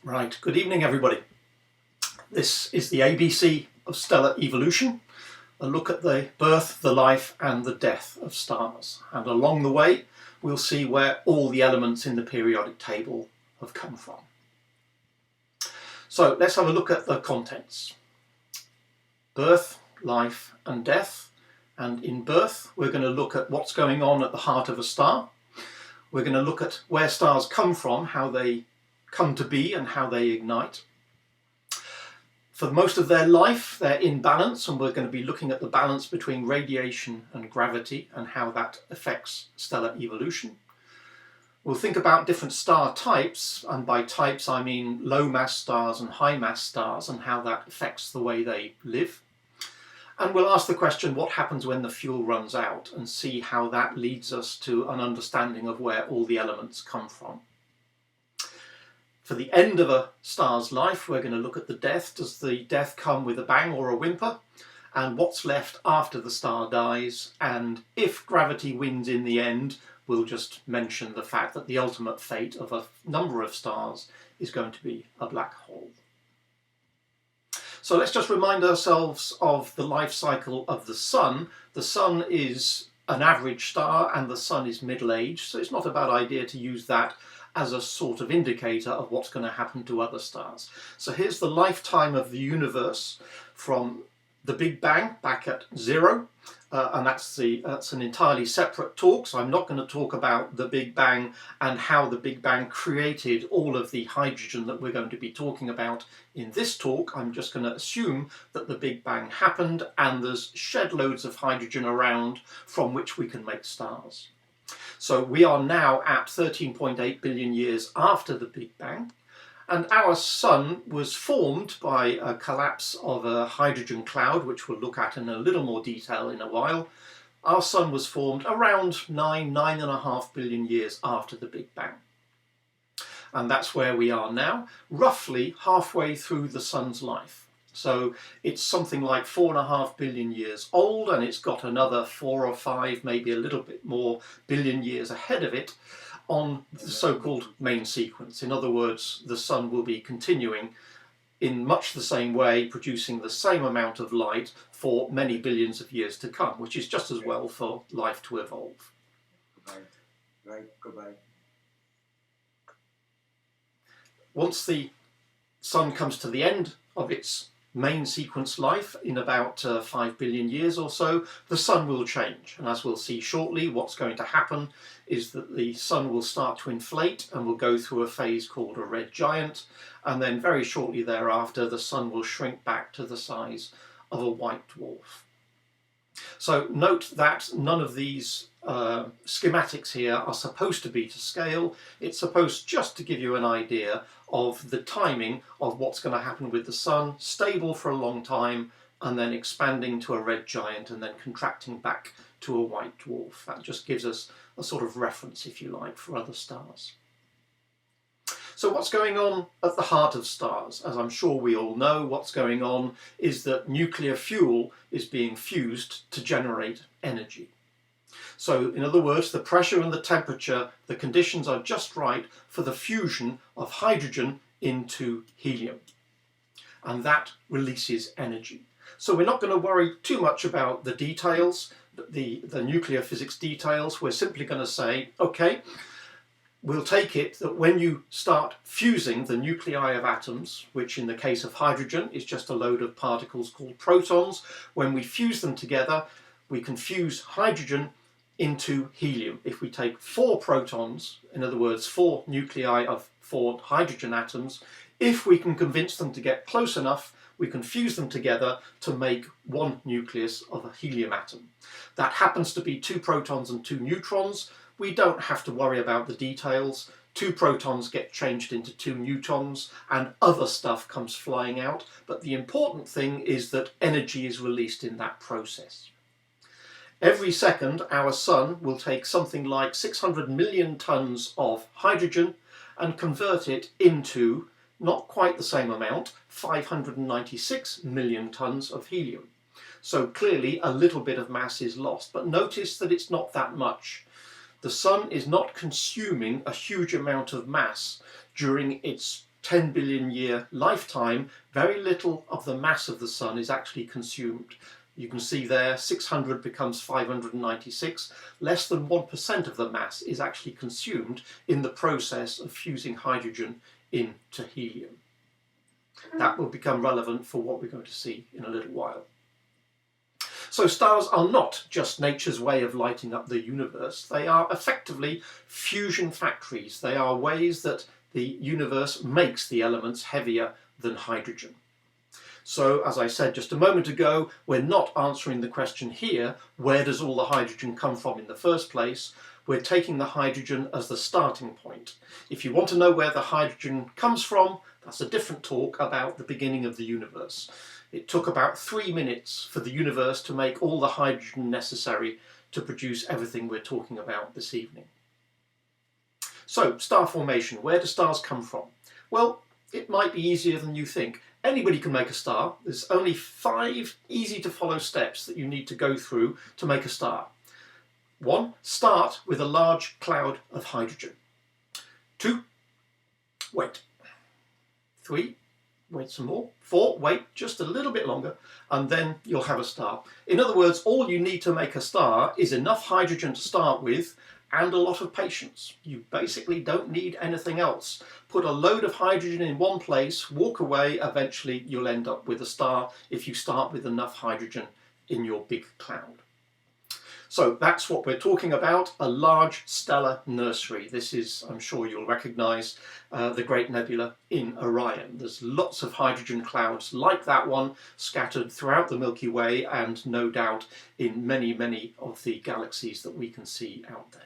Right, good evening everybody. This is the ABC of stellar evolution, a look at the birth, the life and the death of stars. And along the way we'll see where all the elements in the periodic table have come from. So let's have a look at the contents. Birth, life and death. And in birth we're going to look at what's going on at the heart of a star. We're going to look at where stars come from, how they come to be and how they ignite. For most of their life they're in balance, and we're going to be looking at the balance between radiation and gravity and how that affects stellar evolution. We'll think about different star types, and by types I mean low mass stars and high mass stars, and how that affects the way they live. And we'll ask the question, what happens when the fuel runs out, and see how that leads us to an understanding of where all the elements come from. For the end of a star's life, we're going to look at the death. Does the death come with a bang or a whimper? And what's left after the star dies? And if gravity wins in the end, we'll just mention the fact that the ultimate fate of a number of stars is going to be a black hole. So let's just remind ourselves of the life cycle of the Sun. The Sun is an average star and the Sun is middle-aged, so it's not a bad idea to use that as a sort of indicator of what's going to happen to other stars. So here's the lifetime of the universe from the Big Bang back at zero, and that's an entirely separate talk, so I'm not going to talk about the Big Bang and how the Big Bang created all of the hydrogen that we're going to be talking about in this talk. I'm just going to assume that the Big Bang happened and there's shed loads of hydrogen around from which we can make stars. So we are now at 13.8 billion years after the Big Bang, and our Sun was formed by a collapse of a hydrogen cloud, which we'll look at in a little more detail in a while. Our Sun was formed around 9.5 billion years after the Big Bang. And that's where we are now, roughly halfway through the Sun's life. So it's something like 4.5 billion years old, and it's got another 4 or 5, maybe a little bit more billion years ahead of it on the so-called main sequence. In other words, the Sun will be continuing in much the same way, producing the same amount of light for many billions of years to come, which is just as well for life to evolve. Goodbye. Once the Sun comes to the end of its main sequence life in about 5 billion years or so, the Sun will change, and as we'll see shortly, what's going to happen is that the Sun will start to inflate and will go through a phase called a red giant, and then very shortly thereafter the Sun will shrink back to the size of a white dwarf. So note that none of these schematics here are supposed to be to scale. It's supposed just to give you an idea of the timing of what's going to happen with the Sun, stable for a long time and then expanding to a red giant and then contracting back to a white dwarf. That just gives us a sort of reference, if you like, for other stars. So what's going on at the heart of stars? As I'm sure we all know, what's going on is that nuclear fuel is being fused to generate energy. So in other words, the pressure and the temperature, the conditions are just right for the fusion of hydrogen into helium. And that releases energy. So we're not going to worry too much about the details, the nuclear physics details. We're simply going to say, okay, we'll take it that when you start fusing the nuclei of atoms, which in the case of hydrogen is just a load of particles called protons, when we fuse them together, we can fuse hydrogen into helium. If we take 4 protons, in other words 4 nuclei of 4 hydrogen atoms, if we can convince them to get close enough, we can fuse them together to make 1 nucleus of a helium atom. That happens to be 2 protons and 2 neutrons. We don't have to worry about the details. 2 protons get changed into 2 neutrons and other stuff comes flying out, but the important thing is that energy is released in that process. Every second our Sun will take something like 600 million tons of hydrogen and convert it into, not quite the same amount, 596 million tons of helium. So clearly a little bit of mass is lost, but notice that it's not that much. The Sun is not consuming a huge amount of mass during its 10 billion year lifetime, very little of the mass of the sun is actually consumed. You can see there 600 becomes 596. Less than 1% of the mass is actually consumed in the process of fusing hydrogen into helium. That will become relevant for what we're going to see in a little while. So stars are not just nature's way of lighting up the universe. They are effectively fusion factories. They are ways that the universe makes the elements heavier than hydrogen. So, as I said just a moment ago, we're not answering the question here, where does all the hydrogen come from in the first place? We're taking the hydrogen as the starting point. If you want to know where the hydrogen comes from, that's a different talk about the beginning of the universe. It took about 3 minutes for the universe to make all the hydrogen necessary to produce everything we're talking about this evening. So, star formation, where do stars come from? Well, it might be easier than you think. Anybody can make a star. There's only 5 easy to follow steps that you need to go through to make a star. 1. Start with a large cloud of hydrogen. 2. Wait. 3. Wait some more. 4. Wait just a little bit longer, and then you'll have a star. In other words, all you need to make a star is enough hydrogen to start with and a lot of patience. You basically don't need anything else. Put a load of hydrogen in one place, walk away, eventually you'll end up with a star if you start with enough hydrogen in your big cloud. So that's what we're talking about, a large stellar nursery. This is, I'm sure you'll recognise, the Great Nebula in Orion. There's lots of hydrogen clouds like that one scattered throughout the Milky Way and no doubt in many, many of the galaxies that we can see out there.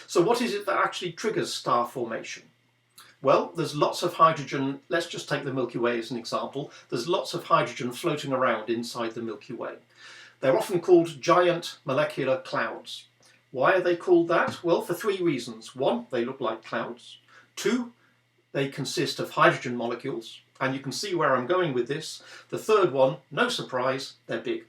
So what is it that actually triggers star formation? Well, there's lots of hydrogen. Let's just take the Milky Way as an example. There's lots of hydrogen floating around inside the Milky Way. They're often called giant molecular clouds. Why are they called that? Well, for 3 reasons. 1, they look like clouds. 2, they consist of hydrogen molecules. And you can see where I'm going with this. The third one, no surprise, they're big.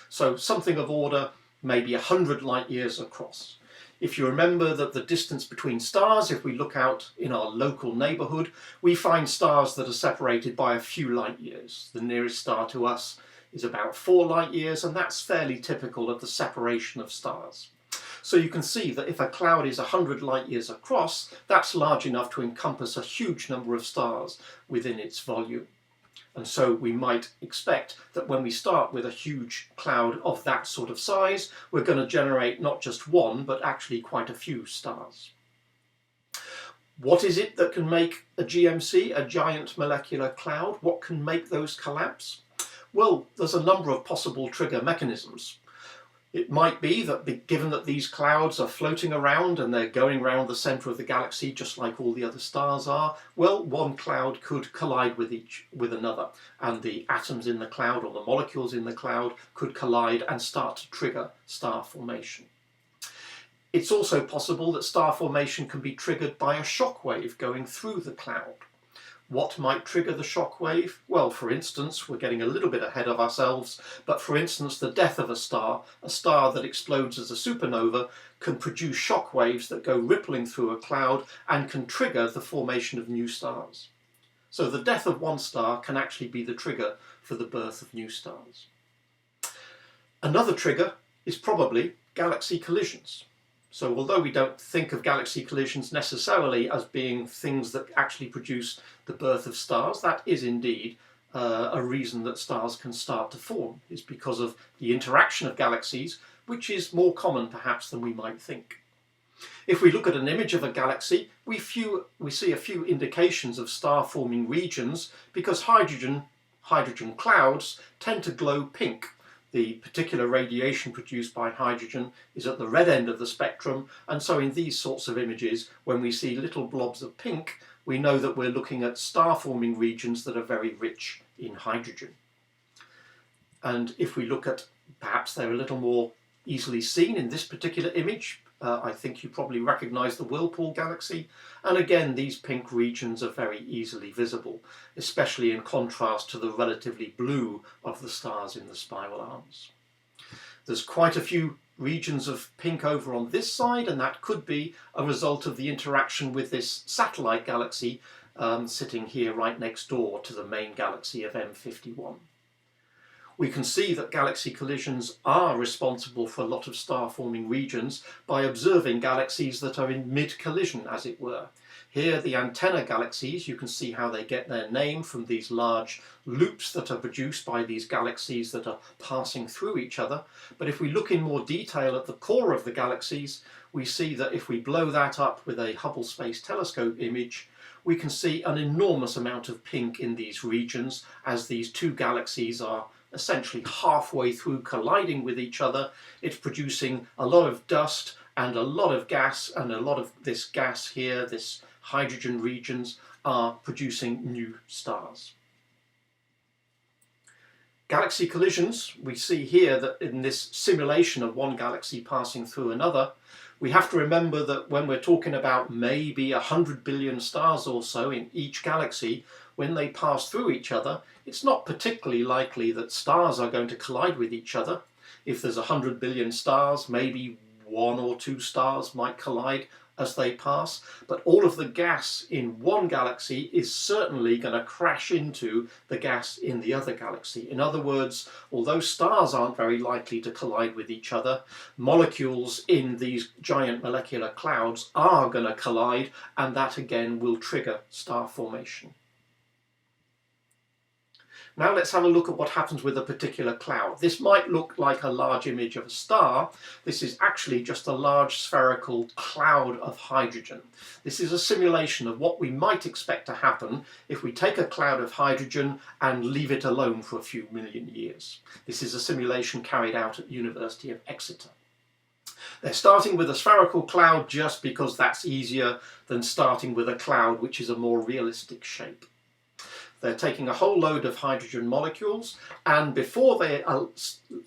So something of order maybe 100 light years across. If you remember that the distance between stars, if we look out in our local neighbourhood, we find stars that are separated by a few light years. The nearest star to us is about 4 light years, and that's fairly typical of the separation of stars. So you can see that if a cloud is 100 light years across, that's large enough to encompass a huge number of stars within its volume. And so we might expect that when we start with a huge cloud of that sort of size, we're going to generate not just one, but actually quite a few stars. What is it that can make a GMC, a giant molecular cloud? What can make those collapse? Well, there's a number of possible trigger mechanisms. It might be that given that these clouds are floating around and they're going around the centre of the galaxy just like all the other stars are, well, one cloud could collide with another, and the atoms in the cloud or the molecules in the cloud could collide and start to trigger star formation. It's also possible that star formation can be triggered by a shock wave going through the cloud. What might trigger the shock wave? Well, for instance, we're getting a little bit ahead of ourselves, but for instance, the death of a star that explodes as a supernova, can produce shock waves that go rippling through a cloud and can trigger the formation of new stars. So the death of one star can actually be the trigger for the birth of new stars. Another trigger is probably galaxy collisions. So although we don't think of galaxy collisions necessarily as being things that actually produce the birth of stars, that is indeed a reason that stars can start to form, is because of the interaction of galaxies, which is more common perhaps than we might think. If we look at an image of a galaxy, we see a few indications of star-forming regions because hydrogen clouds tend to glow pink. The particular radiation produced by hydrogen is at the red end of the spectrum, and so in these sorts of images, when we see little blobs of pink, we know that we're looking at star-forming regions that are very rich in hydrogen. And if we look at, perhaps they're a little more easily seen in this particular image, I think you probably recognise the Whirlpool galaxy, and again these pink regions are very easily visible, especially in contrast to the relatively blue of the stars in the spiral arms. There's quite a few regions of pink over on this side, and that could be a result of the interaction with this satellite galaxy sitting here right next door to the main galaxy of M51. We can see that galaxy collisions are responsible for a lot of star-forming regions by observing galaxies that are in mid-collision, as it were. Here, the antenna galaxies, you can see how they get their name from these large loops that are produced by these galaxies that are passing through each other. But if we look in more detail at the core of the galaxies, we see that if we blow that up with a Hubble Space Telescope image, we can see an enormous amount of pink in these regions as these two galaxies are essentially halfway through colliding with each other. It's producing a lot of dust and a lot of gas, and a lot of this gas here, this hydrogen regions, are producing new stars. Galaxy collisions, we see here that in this simulation of one galaxy passing through another, we have to remember that when we're talking about maybe 100 billion stars or so in each galaxy, when they pass through each other, it's not particularly likely that stars are going to collide with each other. If there's 100 billion stars, maybe one or two stars might collide as they pass, but all of the gas in one galaxy is certainly going to crash into the gas in the other galaxy. In other words, although stars aren't very likely to collide with each other, molecules in these giant molecular clouds are going to collide, and that again will trigger star formation. Now let's have a look at what happens with a particular cloud. This might look like a large image of a star. This is actually just a large spherical cloud of hydrogen. This is a simulation of what we might expect to happen if we take a cloud of hydrogen and leave it alone for a few million years. This is a simulation carried out at the University of Exeter. They're starting with a spherical cloud just because that's easier than starting with a cloud which is a more realistic shape. They're taking a whole load of hydrogen molecules, and before they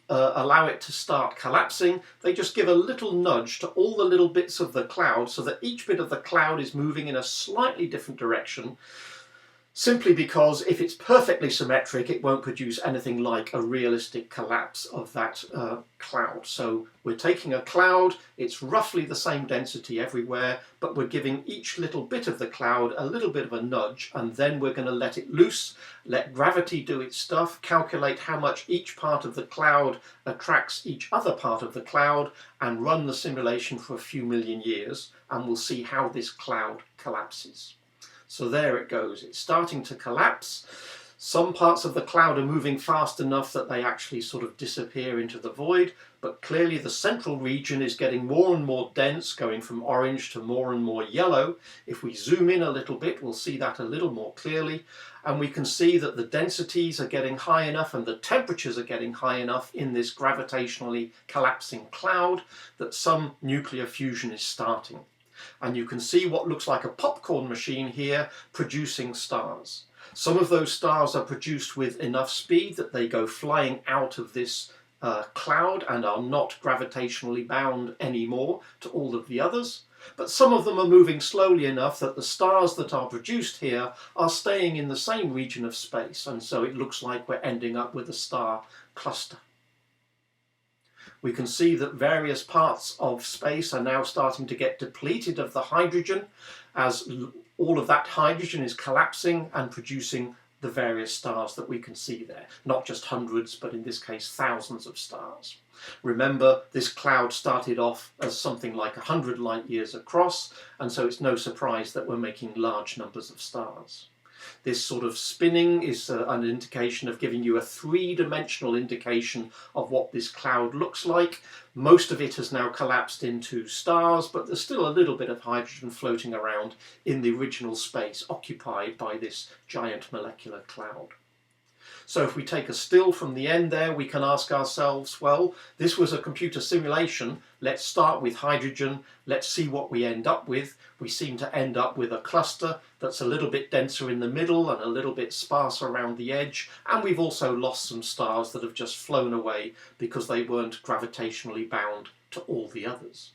allow it to start collapsing, they just give a little nudge to all the little bits of the cloud so that each bit of the cloud is moving in a slightly different direction, simply because if it's perfectly symmetric, it won't produce anything like a realistic collapse of that cloud. So we're taking a cloud, it's roughly the same density everywhere, but we're giving each little bit of the cloud a little bit of a nudge, and then we're going to let it loose, let gravity do its stuff, calculate how much each part of the cloud attracts each other part of the cloud, and run the simulation for a few million years, and we'll see how this cloud collapses. So there it goes, it's starting to collapse. Some parts of the cloud are moving fast enough that they actually sort of disappear into the void, but clearly the central region is getting more and more dense, going from orange to more and more yellow. If we zoom in a little bit, we'll see that a little more clearly, and we can see that the densities are getting high enough and the temperatures are getting high enough in this gravitationally collapsing cloud that some nuclear fusion is starting. And you can see what looks like a popcorn machine here producing stars. Some of those stars are produced with enough speed that they go flying out of this cloud and are not gravitationally bound anymore to all of the others. But some of them are moving slowly enough that the stars that are produced here are staying in the same region of space, and so it looks like we're ending up with a star cluster. We can see that various parts of space are now starting to get depleted of the hydrogen as all of that hydrogen is collapsing and producing the various stars that we can see there. Not just hundreds, but in this case thousands of stars. Remember, this cloud started off as something like 100 light years across, and so it's no surprise that we're making large numbers of stars. This sort of spinning is an indication of giving you a three-dimensional indication of what this cloud looks like. Most of it has now collapsed into stars, but there's still a little bit of hydrogen floating around in the original space occupied by this giant molecular cloud. So if we take a still from the end there, we can ask ourselves, well, this was a computer simulation. Let's start with hydrogen. Let's see what we end up with. We seem to end up with a cluster that's a little bit denser in the middle and a little bit sparse around the edge. And we've also lost some stars that have just flown away because they weren't gravitationally bound to all the others.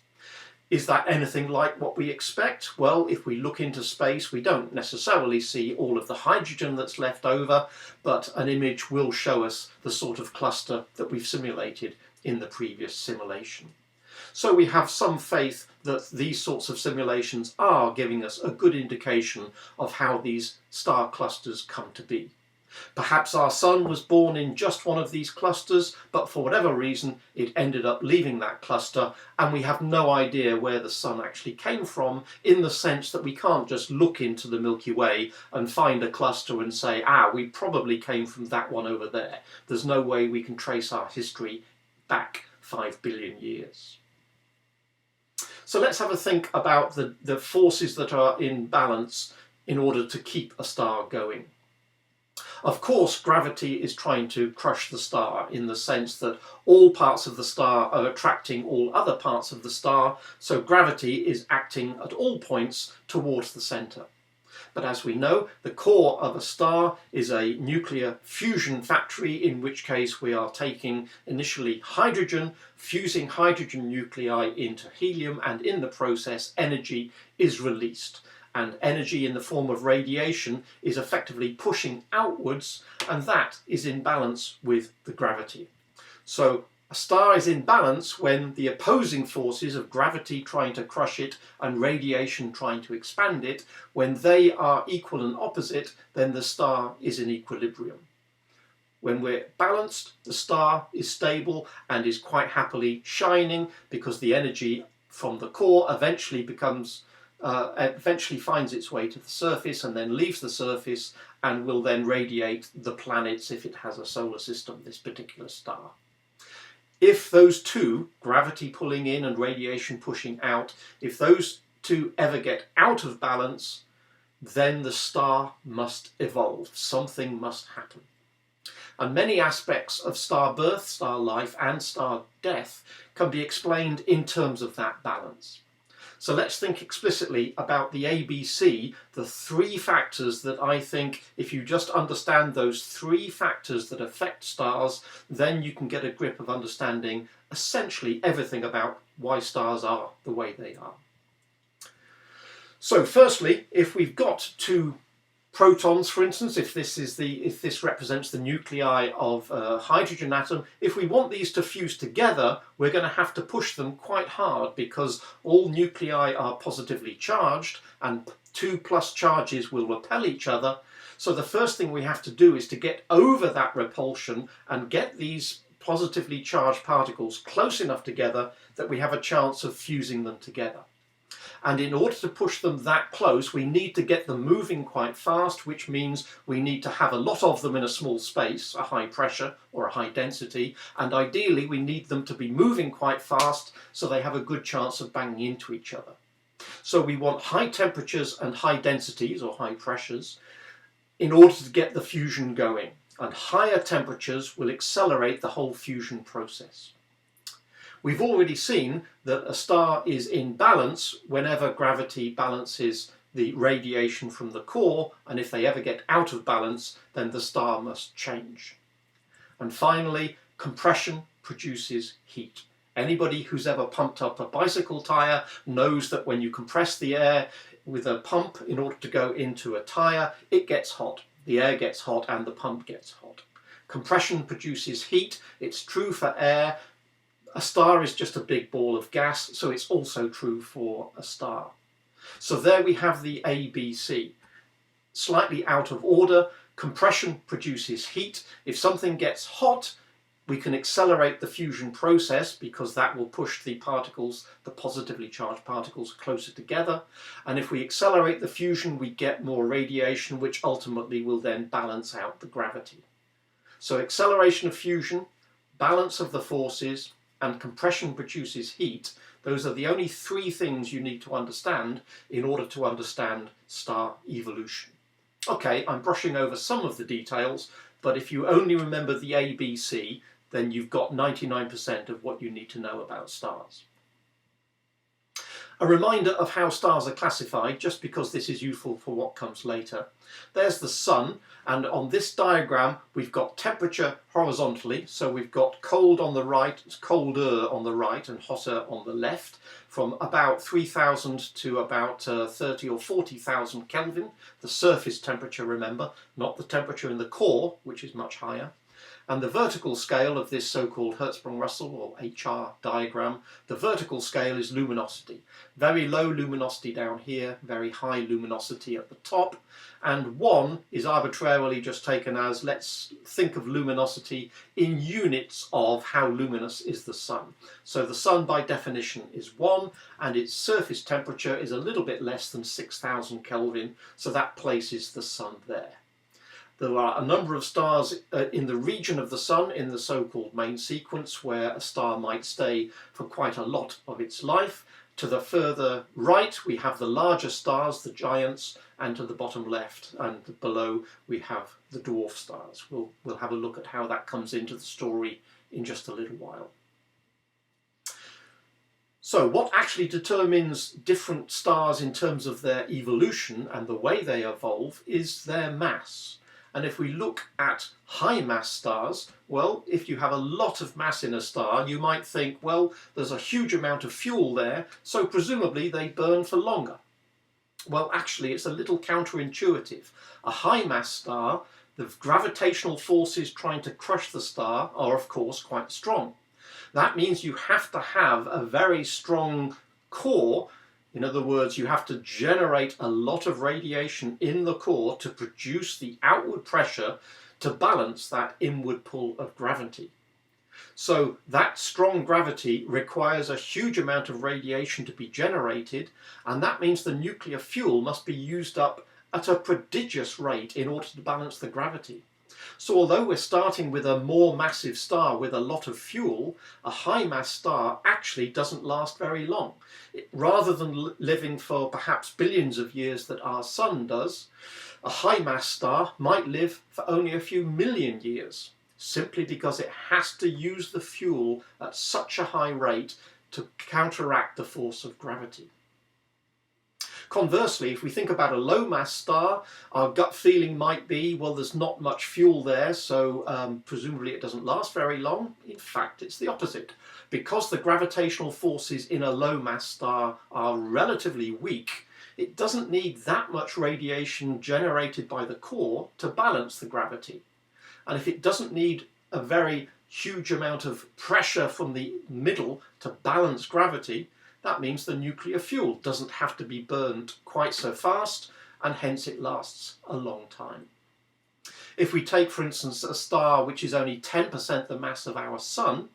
Is that anything like what we expect? Well, if we look into space, we don't necessarily see all of the hydrogen that's left over, but an image will show us the sort of cluster that we've simulated in the previous simulation. So we have some faith that these sorts of simulations are giving us a good indication of how these star clusters come to be. Perhaps our sun was born in just one of these clusters, but for whatever reason it ended up leaving that cluster, and we have no idea where the sun actually came from, in the sense that we can't just look into the Milky Way and find a cluster and say, we probably came from that one over there. There's no way we can trace our history back 5 billion years. So let's have a think about the forces that are in balance in order to keep a star going. Of course, gravity is trying to crush the star, in the sense that all parts of the star are attracting all other parts of the star, so gravity is acting at all points towards the centre. But as we know, the core of a star is a nuclear fusion factory, in which case we are taking initially hydrogen, fusing hydrogen nuclei into helium, and in the process energy is released. And energy in the form of radiation is effectively pushing outwards, and that is in balance with the gravity. So a star is in balance when the opposing forces of gravity trying to crush it and radiation trying to expand it, when they are equal and opposite, then the star is in equilibrium. When we're balanced, the star is stable and is quite happily shining, because the energy from the core eventually finds its way to the surface and then leaves the surface and will then radiate the planets if it has a solar system, this particular star. If those two, gravity pulling in and radiation pushing out, if those two ever get out of balance, then the star must evolve. Something must happen. And many aspects of star birth, star life and star death can be explained in terms of that balance. So let's think explicitly about the ABC, the three factors that I think, if you just understand those three factors that affect stars, then you can get a grip of understanding essentially everything about why stars are the way they are. So firstly, if we've got two protons, for instance, if this represents the nuclei of a hydrogen atom, if we want these to fuse together, we're going to have to push them quite hard, because all nuclei are positively charged and 2 plus charges will repel each other. So the first thing we have to do is to get over that repulsion and get these positively charged particles close enough together that we have a chance of fusing them together. And in order to push them that close, we need to get them moving quite fast, which means we need to have a lot of them in a small space, a high pressure or a high density, and ideally we need them to be moving quite fast so they have a good chance of banging into each other. So we want high temperatures and high densities, or high pressures, in order to get the fusion going. And higher temperatures will accelerate the whole fusion process. We've already seen that a star is in balance whenever gravity balances the radiation from the core, and if they ever get out of balance, then the star must change. And finally, compression produces heat. Anybody who's ever pumped up a bicycle tyre knows that when you compress the air with a pump in order to go into a tyre, it gets hot. The air gets hot and the pump gets hot. Compression produces heat. It's true for air. A star is just a big ball of gas, so it's also true for a star. So there we have the ABC. Slightly out of order, compression produces heat. If something gets hot, we can accelerate the fusion process, because that will push the particles, the positively charged particles, closer together. And if we accelerate the fusion, we get more radiation, which ultimately will then balance out the gravity. So acceleration of fusion, balance of the forces, and compression produces heat. Those are the only three things you need to understand in order to understand star evolution. Okay, I'm brushing over some of the details, but if you only remember the ABC, then you've got 99% of what you need to know about stars. A reminder of how stars are classified, just because this is useful for what comes later. There's the sun, and on this diagram we've got temperature horizontally, so we've got cold on the right, colder on the right and hotter on the left, from about 3,000 to about 30 or 40,000 Kelvin, the surface temperature, remember, not the temperature in the core, which is much higher. And the vertical scale of this so-called Hertzsprung-Russell or HR diagram, the vertical scale is luminosity. Very low luminosity down here, very high luminosity at the top. And 1 is arbitrarily just taken as, let's think of luminosity in units of how luminous is the sun. So the sun by definition is 1, and its surface temperature is a little bit less than 6,000 Kelvin, so that places the sun there. There are a number of stars in the region of the sun in the so-called main sequence where a star might stay for quite a lot of its life. To the further right we have the larger stars, the giants, and to the bottom left and below we have the dwarf stars. We'll have a look at how that comes into the story in just a little while. So what actually determines different stars in terms of their evolution and the way they evolve is their mass. And if we look at high mass stars, well, if you have a lot of mass in a star, you might think, well, there's a huge amount of fuel there, so presumably they burn for longer. Well, actually, it's a little counterintuitive. A high mass star, the gravitational forces trying to crush the star are, of course, quite strong. That means you have to have a very strong core. In other words, you have to generate a lot of radiation in the core to produce the outward pressure to balance that inward pull of gravity. So that strong gravity requires a huge amount of radiation to be generated, and that means the nuclear fuel must be used up at a prodigious rate in order to balance the gravity. So although we're starting with a more massive star with a lot of fuel, a high mass star actually doesn't last very long. Rather than living for perhaps billions of years that our sun does, a high mass star might live for only a few million years, simply because it has to use the fuel at such a high rate to counteract the force of gravity. Conversely, if we think about a low mass star, our gut feeling might be, well, there's not much fuel there, so presumably it doesn't last very long. In fact, it's the opposite. Because the gravitational forces in a low mass star are relatively weak, it doesn't need that much radiation generated by the core to balance the gravity. And if it doesn't need a very huge amount of pressure from the middle to balance gravity, that means the nuclear fuel doesn't have to be burned quite so fast, and hence it lasts a long time. If we take, for instance, a star which is only 10% the mass of our sun,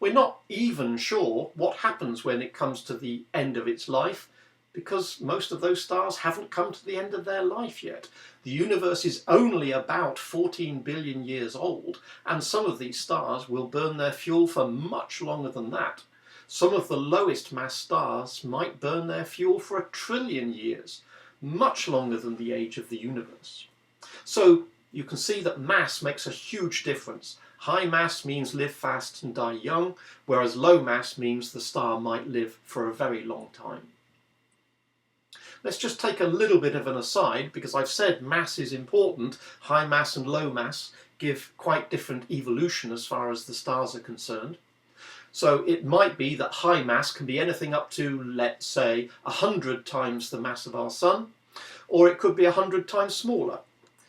we're not even sure what happens when it comes to the end of its life, because most of those stars haven't come to the end of their life yet. The universe is only about 14 billion years old, and some of these stars will burn their fuel for much longer than that. Some of the lowest mass stars might burn their fuel for 1 trillion years, much longer than the age of the universe. So you can see that mass makes a huge difference. High mass means live fast and die young, whereas low mass means the star might live for a very long time. Let's just take a little bit of an aside, because I've said mass is important. High mass and low mass give quite different evolution as far as the stars are concerned. So it might be that high mass can be anything up to, let's say, 100 times the mass of our sun, or it could be 100 times smaller.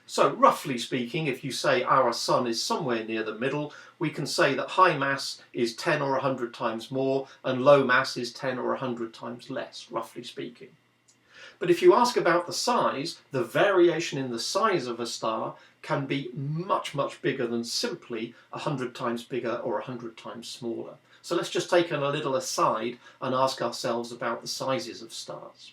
So roughly speaking, if you say our sun is somewhere near the middle, we can say that high mass is 10 or 100 times more and low mass is 10 or 100 times less, roughly speaking. But if you ask about the size, the variation in the size of a star can be much, much bigger than simply 100 times bigger or 100 times smaller. So let's just take a little aside and ask ourselves about the sizes of stars.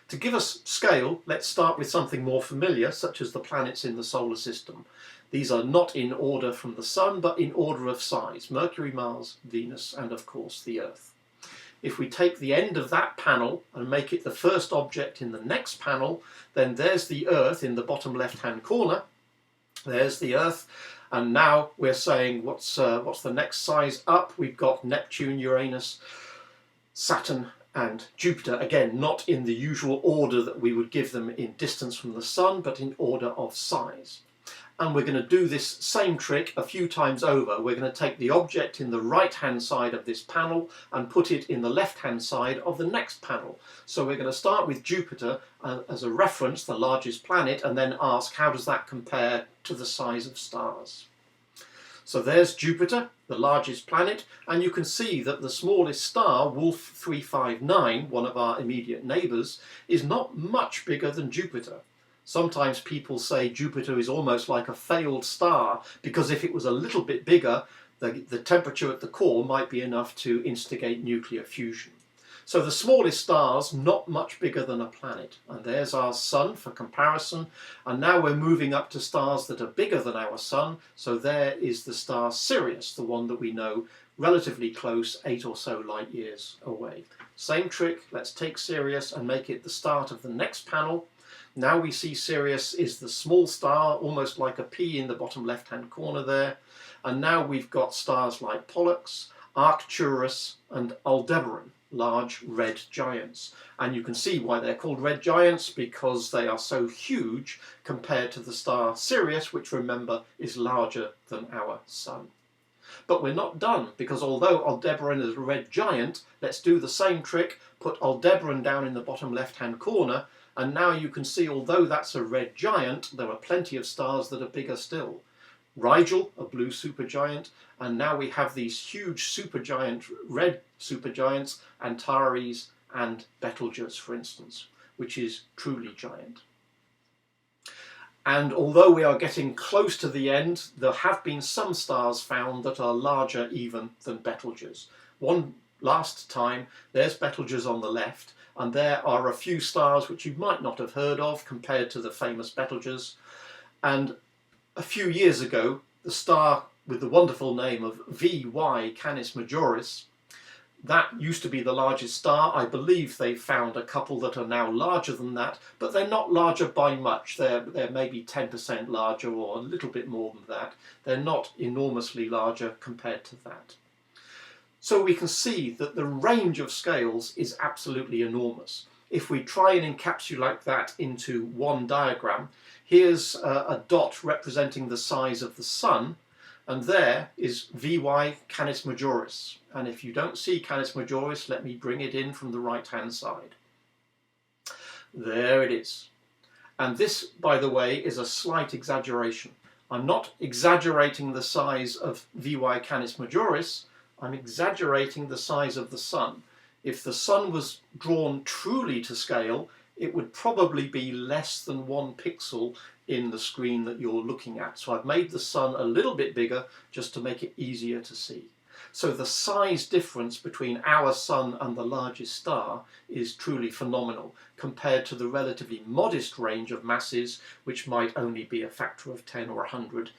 To give us scale, let's start with something more familiar, such as the planets in the solar system. These are not in order from the Sun, but in order of size: Mercury, Mars, Venus, and of course the Earth. If we take the end of that panel and make it the first object in the next panel, then there's the Earth in the bottom left-hand corner. There's the Earth. And now we're saying, what's the next size up? We've got Neptune, Uranus, Saturn, and Jupiter. Again, not in the usual order that we would give them in distance from the Sun, but in order of size. And we're going to do this same trick a few times over. We're going to take the object in the right-hand side of this panel and put it in the left-hand side of the next panel. So we're going to start with Jupiter as a reference, the largest planet, and then ask, how does that compare to the size of stars? So there's Jupiter, the largest planet, and you can see that the smallest star, Wolf 359, one of our immediate neighbours, is not much bigger than Jupiter. Sometimes people say Jupiter is almost like a failed star, because if it was a little bit bigger, the temperature at the core might be enough to instigate nuclear fusion. So the smallest star's not much bigger than a planet. And there's our Sun for comparison. And now we're moving up to stars that are bigger than our Sun. So there is the star Sirius, the one that we know relatively close, 8 or so light years away. Same trick, let's take Sirius and make it the start of the next panel. Now we see Sirius is the small star, almost like a pea in the bottom left-hand corner there. And now we've got stars like Pollux, Arcturus and Aldebaran, large red giants. And you can see why they're called red giants, because they are so huge compared to the star Sirius, which, remember, is larger than our Sun. But we're not done, because although Aldebaran is a red giant, let's do the same trick, put Aldebaran down in the bottom left-hand corner, and now you can see, although that's a red giant, there are plenty of stars that are bigger still. Rigel, a blue supergiant, and now we have these huge supergiant, red supergiants, Antares and Betelgeuse, for instance, which is truly giant. And although we are getting close to the end, there have been some stars found that are larger even than Betelgeuse. One last time, there's Betelgeuse on the left, and there are a few stars which you might not have heard of compared to the famous Betelgeuse. And a few years ago, the star with the wonderful name of VY Canis Majoris, that used to be the largest star. I believe they've found a couple that are now larger than that, but they're not larger by much. They're maybe 10% larger or a little bit more than that. They're not enormously larger compared to that. So we can see that the range of scales is absolutely enormous. If we try and encapsulate that into one diagram, here's a dot representing the size of the Sun, and there is VY Canis Majoris. And if you don't see Canis Majoris, let me bring it in from the right-hand side. There it is. And this, by the way, is a slight exaggeration. I'm not exaggerating the size of VY Canis Majoris, I'm exaggerating the size of the Sun. If the Sun was drawn truly to scale, it would probably be less than 1 pixel in the screen that you're looking at. So I've made the Sun a little bit bigger just to make it easier to see. So the size difference between our Sun and the largest star is truly phenomenal compared to the relatively modest range of masses, which might only be a factor of 10 or 100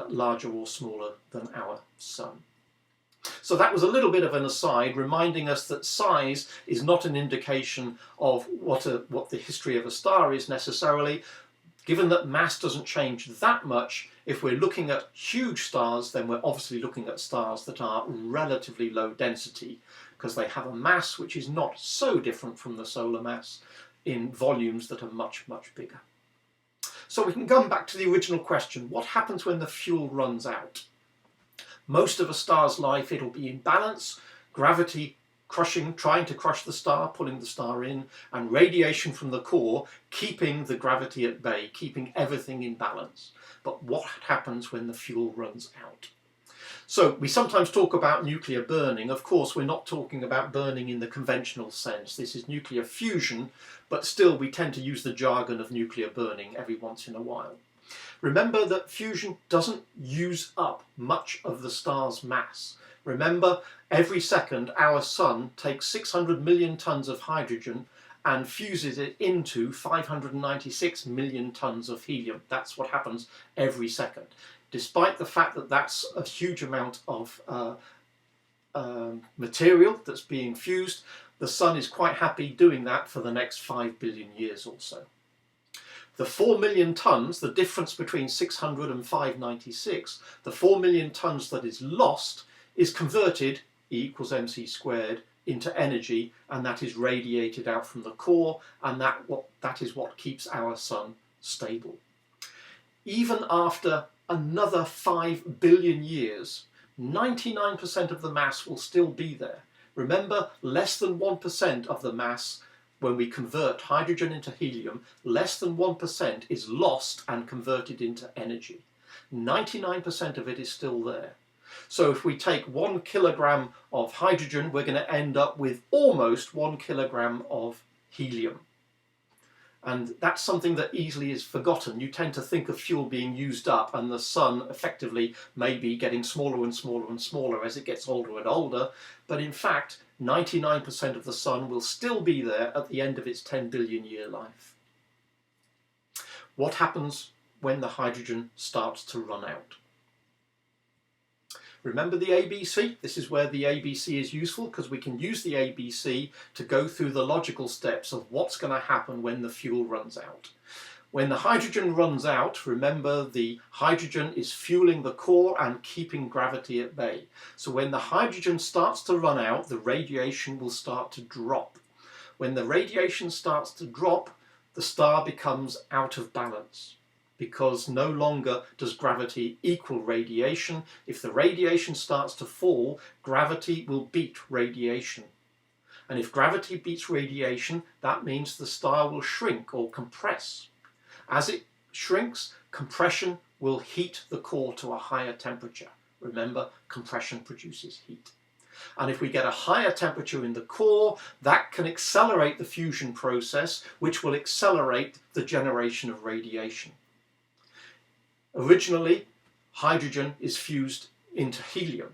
larger or smaller than our Sun. So that was a little bit of an aside, reminding us that size is not an indication of what the history of a star is necessarily. Given that mass doesn't change that much, if we're looking at huge stars, then we're obviously looking at stars that are relatively low density, because they have a mass which is not so different from the solar mass in volumes that are much, much bigger. So we can come back to the original question, what happens when the fuel runs out? Most of a star's life, it'll be in balance, gravity trying to crush the star, pulling the star in, and radiation from the core, keeping the gravity at bay, keeping everything in balance. But what happens when the fuel runs out? So we sometimes talk about nuclear burning. Of course, we're not talking about burning in the conventional sense. This is nuclear fusion, but still we tend to use the jargon of nuclear burning every once in a while. Remember that fusion doesn't use up much of the star's mass. Remember, every second our Sun takes 600 million tons of hydrogen and fuses it into 596 million tons of helium. That's what happens every second. Despite the fact that that's a huge amount of material that's being fused, the Sun is quite happy doing that for the next 5 billion years or so. The 4 million tons, the difference between 600 and 596, the 4 million tons that is lost is converted, E equals mc squared, into energy, and that is radiated out from the core, and that is what keeps our Sun stable. Even after another 5 billion years, 99% of the mass will still be there. Remember, less than 1% of the mass, when we convert hydrogen into helium, less than 1% is lost and converted into energy. 99% of it is still there. So if we take 1 kilogram of hydrogen, we're going to end up with almost 1 kilogram of helium. And that's something that easily is forgotten. You tend to think of fuel being used up and the sun effectively may be getting smaller and smaller and smaller as it gets older and older. But in fact, 99% of the sun will still be there at the end of its 10 billion year life. What happens when the hydrogen starts to run out? Remember the ABC? This is where the ABC is useful, because we can use the ABC to go through the logical steps of what's going to happen when the fuel runs out. When the hydrogen runs out, remember the hydrogen is fueling the core and keeping gravity at bay. So when the hydrogen starts to run out, the radiation will start to drop. When the radiation starts to drop, the star becomes out of balance, because no longer does gravity equal radiation. If the radiation starts to fall, gravity will beat radiation. And if gravity beats radiation, that means the star will shrink or compress. As it shrinks, compression will heat the core to a higher temperature. Remember, compression produces heat. And if we get a higher temperature in the core, that can accelerate the fusion process, which will accelerate the generation of radiation. Originally, hydrogen is fused into helium,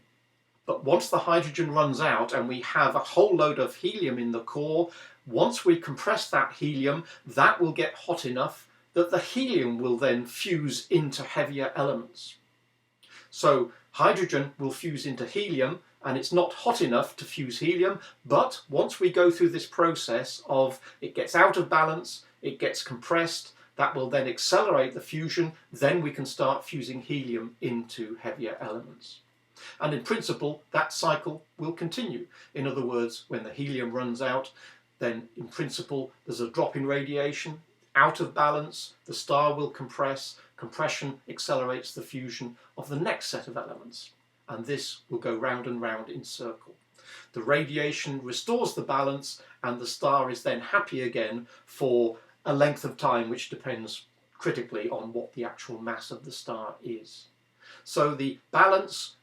but once the hydrogen runs out and we have a whole load of helium in the core, once we compress that helium, that will get hot enough that the helium will then fuse into heavier elements. So hydrogen will fuse into helium, and it's not hot enough to fuse helium, but once we go through this process of it gets out of balance, it gets compressed, that will then accelerate the fusion, then we can start fusing helium into heavier elements. And in principle, that cycle will continue. In other words, when the helium runs out, then in principle there's a drop in radiation, out of balance, the star will compress, compression accelerates the fusion of the next set of elements, and this will go round and round in circle. The radiation restores the balance, and the star is then happy again for a length of time which depends critically on what the actual mass of the star is. So the balance,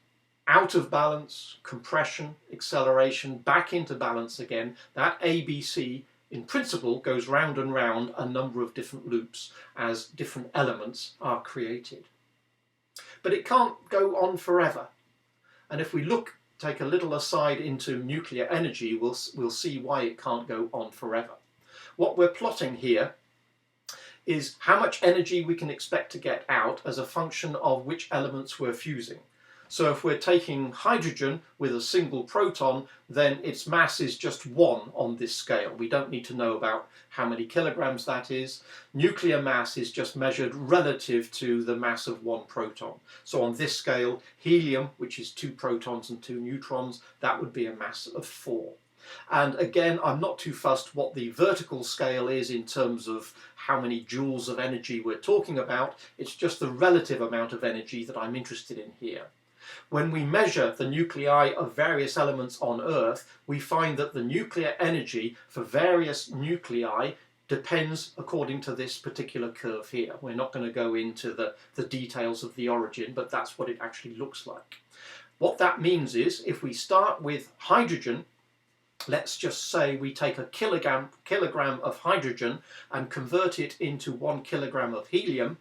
out of balance, compression, acceleration, back into balance again, that ABC in principle goes round and round a number of different loops as different elements are created. But it can't go on forever. And if we take a little aside into nuclear energy, we'll see why it can't go on forever. What we're plotting here is how much energy we can expect to get out as a function of which elements we're fusing. So if we're taking hydrogen with a single proton, then its mass is just 1 on this scale. We don't need to know about how many kilograms that is. Nuclear mass is just measured relative to the mass of 1 proton. So on this scale, helium, which is 2 protons and 2 neutrons, that would be a mass of 4. And again, I'm not too fussed what the vertical scale is in terms of how many joules of energy we're talking about. It's just the relative amount of energy that I'm interested in here. When we measure the nuclei of various elements on Earth, we find that the nuclear energy for various nuclei depends according to this particular curve here. We're not going to go into the details of the origin, but that's what it actually looks like. What that means is, if we start with hydrogen, let's just say we take a kilogram of hydrogen and convert it into 1 kilogram of helium.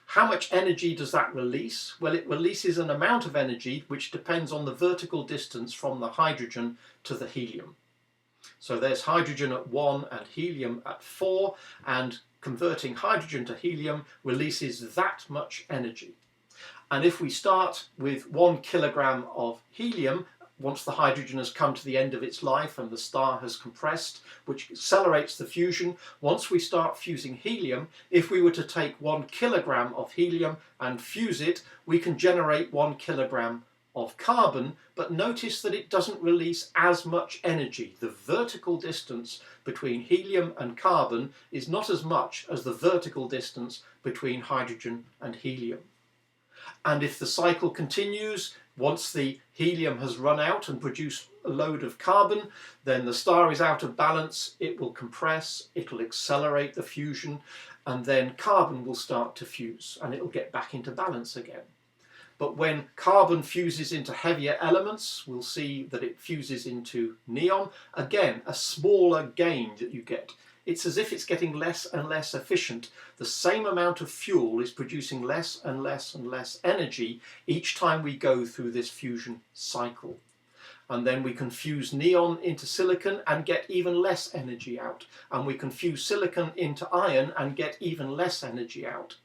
How much energy does that release? Well, it releases an amount of energy which depends on the vertical distance from the hydrogen to the helium. So there's hydrogen at 1 and helium at 4, and converting hydrogen to helium releases that much energy. And if we start with 1 kilogram of helium, once the hydrogen has come to the end of its life and the star has compressed, which accelerates the fusion, once we start fusing helium, if we were to take 1 kilogram of helium and fuse it, we can generate 1 kilogram of carbon, but notice that it doesn't release as much energy. The vertical distance between helium and carbon is not as much as the vertical distance between hydrogen and helium. And if the cycle continues, once the helium has run out and produced a load of carbon, then the star is out of balance, it will compress, it will accelerate the fusion, and then carbon will start to fuse and it'll get back into balance again. But when carbon fuses into heavier elements, we'll see that it fuses into neon. Again, a smaller gain that you get. It's as if it's getting less and less efficient. The same amount of fuel is producing less and less and less energy each time we go through this fusion cycle. And then we can fuse neon into silicon and get even less energy out. And we can fuse silicon into iron and get even less energy out.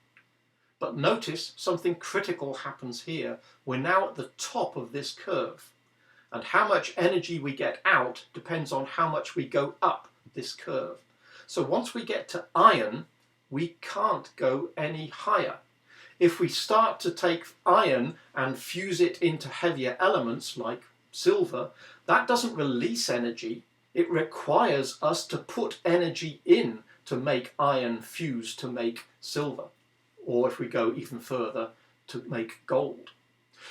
But notice something critical happens here. We're now at the top of this curve. And how much energy we get out depends on how much we go up this curve. So once we get to iron, we can't go any higher. If we start to take iron and fuse it into heavier elements like silver, that doesn't release energy. It requires us to put energy in to make iron fuse to make silver, or if we go even further, to make gold.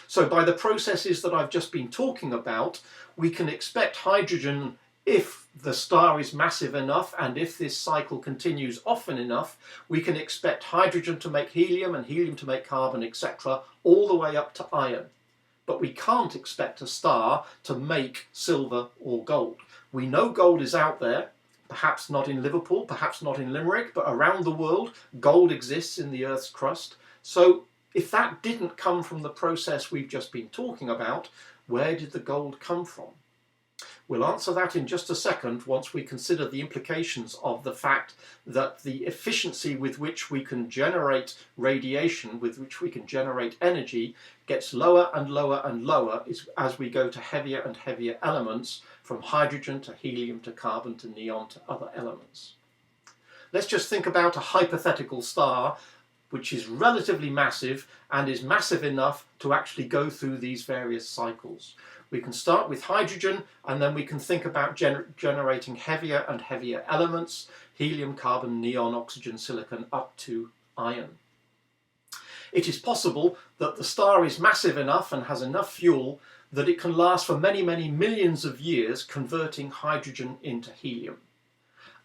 So by the processes that I've just been talking about, we can expect hydrogen, if the star is massive enough and if this cycle continues often enough, we can expect hydrogen to make helium and helium to make carbon, etc., all the way up to iron. But we can't expect a star to make silver or gold. We know gold is out there, perhaps not in Liverpool, perhaps not in Limerick, but around the world, gold exists in the Earth's crust. So if that didn't come from the process we've just been talking about, where did the gold come from? We'll answer that in just a second once we consider the implications of the fact that the efficiency with which we can generate radiation, with which we can generate energy, gets lower and lower and lower as we go to heavier and heavier elements, from hydrogen to helium to carbon to neon to other elements. Let's just think about a hypothetical star which is relatively massive and is massive enough to actually go through these various cycles. We can start with hydrogen and then we can think about generating heavier and heavier elements, helium, carbon, neon, oxygen, silicon, up to iron. It is possible that the star is massive enough and has enough fuel that it can last for many, many millions of years, converting hydrogen into helium.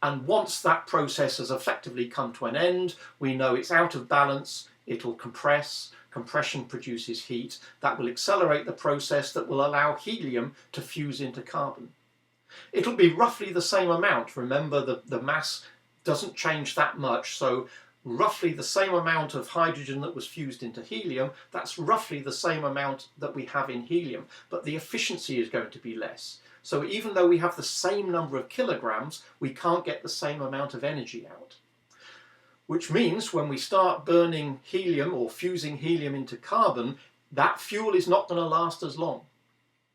And once that process has effectively come to an end, we know it's out of balance, it'll compress. Compression produces heat. That will accelerate the process that will allow helium to fuse into carbon. It'll be roughly the same amount. Remember, the mass doesn't change that much, so roughly the same amount of hydrogen that was fused into helium, that's roughly the same amount that we have in helium, but the efficiency is going to be less. So even though we have the same number of kilograms, we can't get the same amount of energy out. Which means when we start burning helium or fusing helium into carbon, that fuel is not going to last as long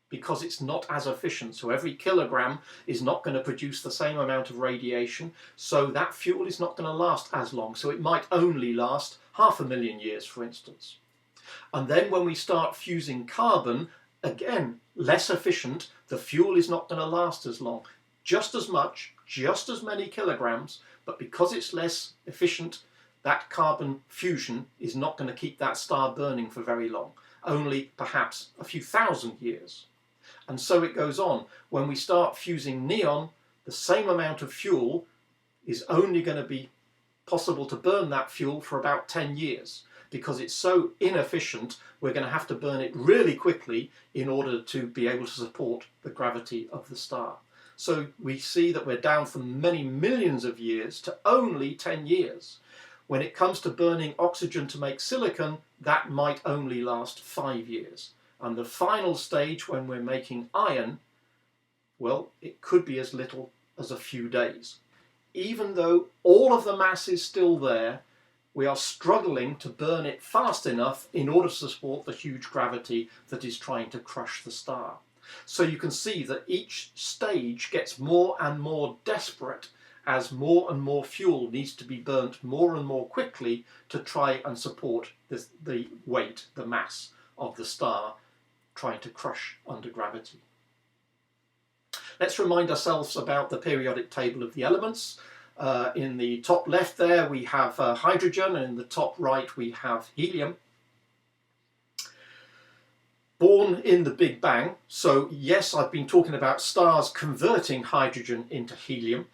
because it's not as efficient. So every kilogram is not going to produce the same amount of radiation, so that fuel is not going to last as long. So it might only last 500,000 years, for instance. And then when we start fusing carbon, again, less efficient, the fuel is not going to last as long. Just as much, just as many kilograms, but because it's less efficient, that carbon fusion is not going to keep that star burning for very long, only perhaps a few thousand years. And so it goes on. When we start fusing neon, the same amount of fuel is only going to be possible to burn that fuel for about 10 years. Because it's so inefficient, we're going to have to burn it really quickly in order to be able to support the gravity of the star. So we see that we're down from many millions of years to only 10 years. When it comes to burning oxygen to make silicon, that might only last 5 years. And the final stage, when we're making iron, well, it could be as little as a few days. Even though all of the mass is still there, we are struggling to burn it fast enough in order to support the huge gravity that is trying to crush the star. So you can see that each stage gets more and more desperate as more and more fuel needs to be burnt more and more quickly to try and support the weight, the mass of the star trying to crush under gravity. Let's remind ourselves about the periodic table of the elements. In the top left there we have hydrogen, and in the top right we have helium. Born in the Big Bang, so yes, I've been talking about stars converting hydrogen into helium,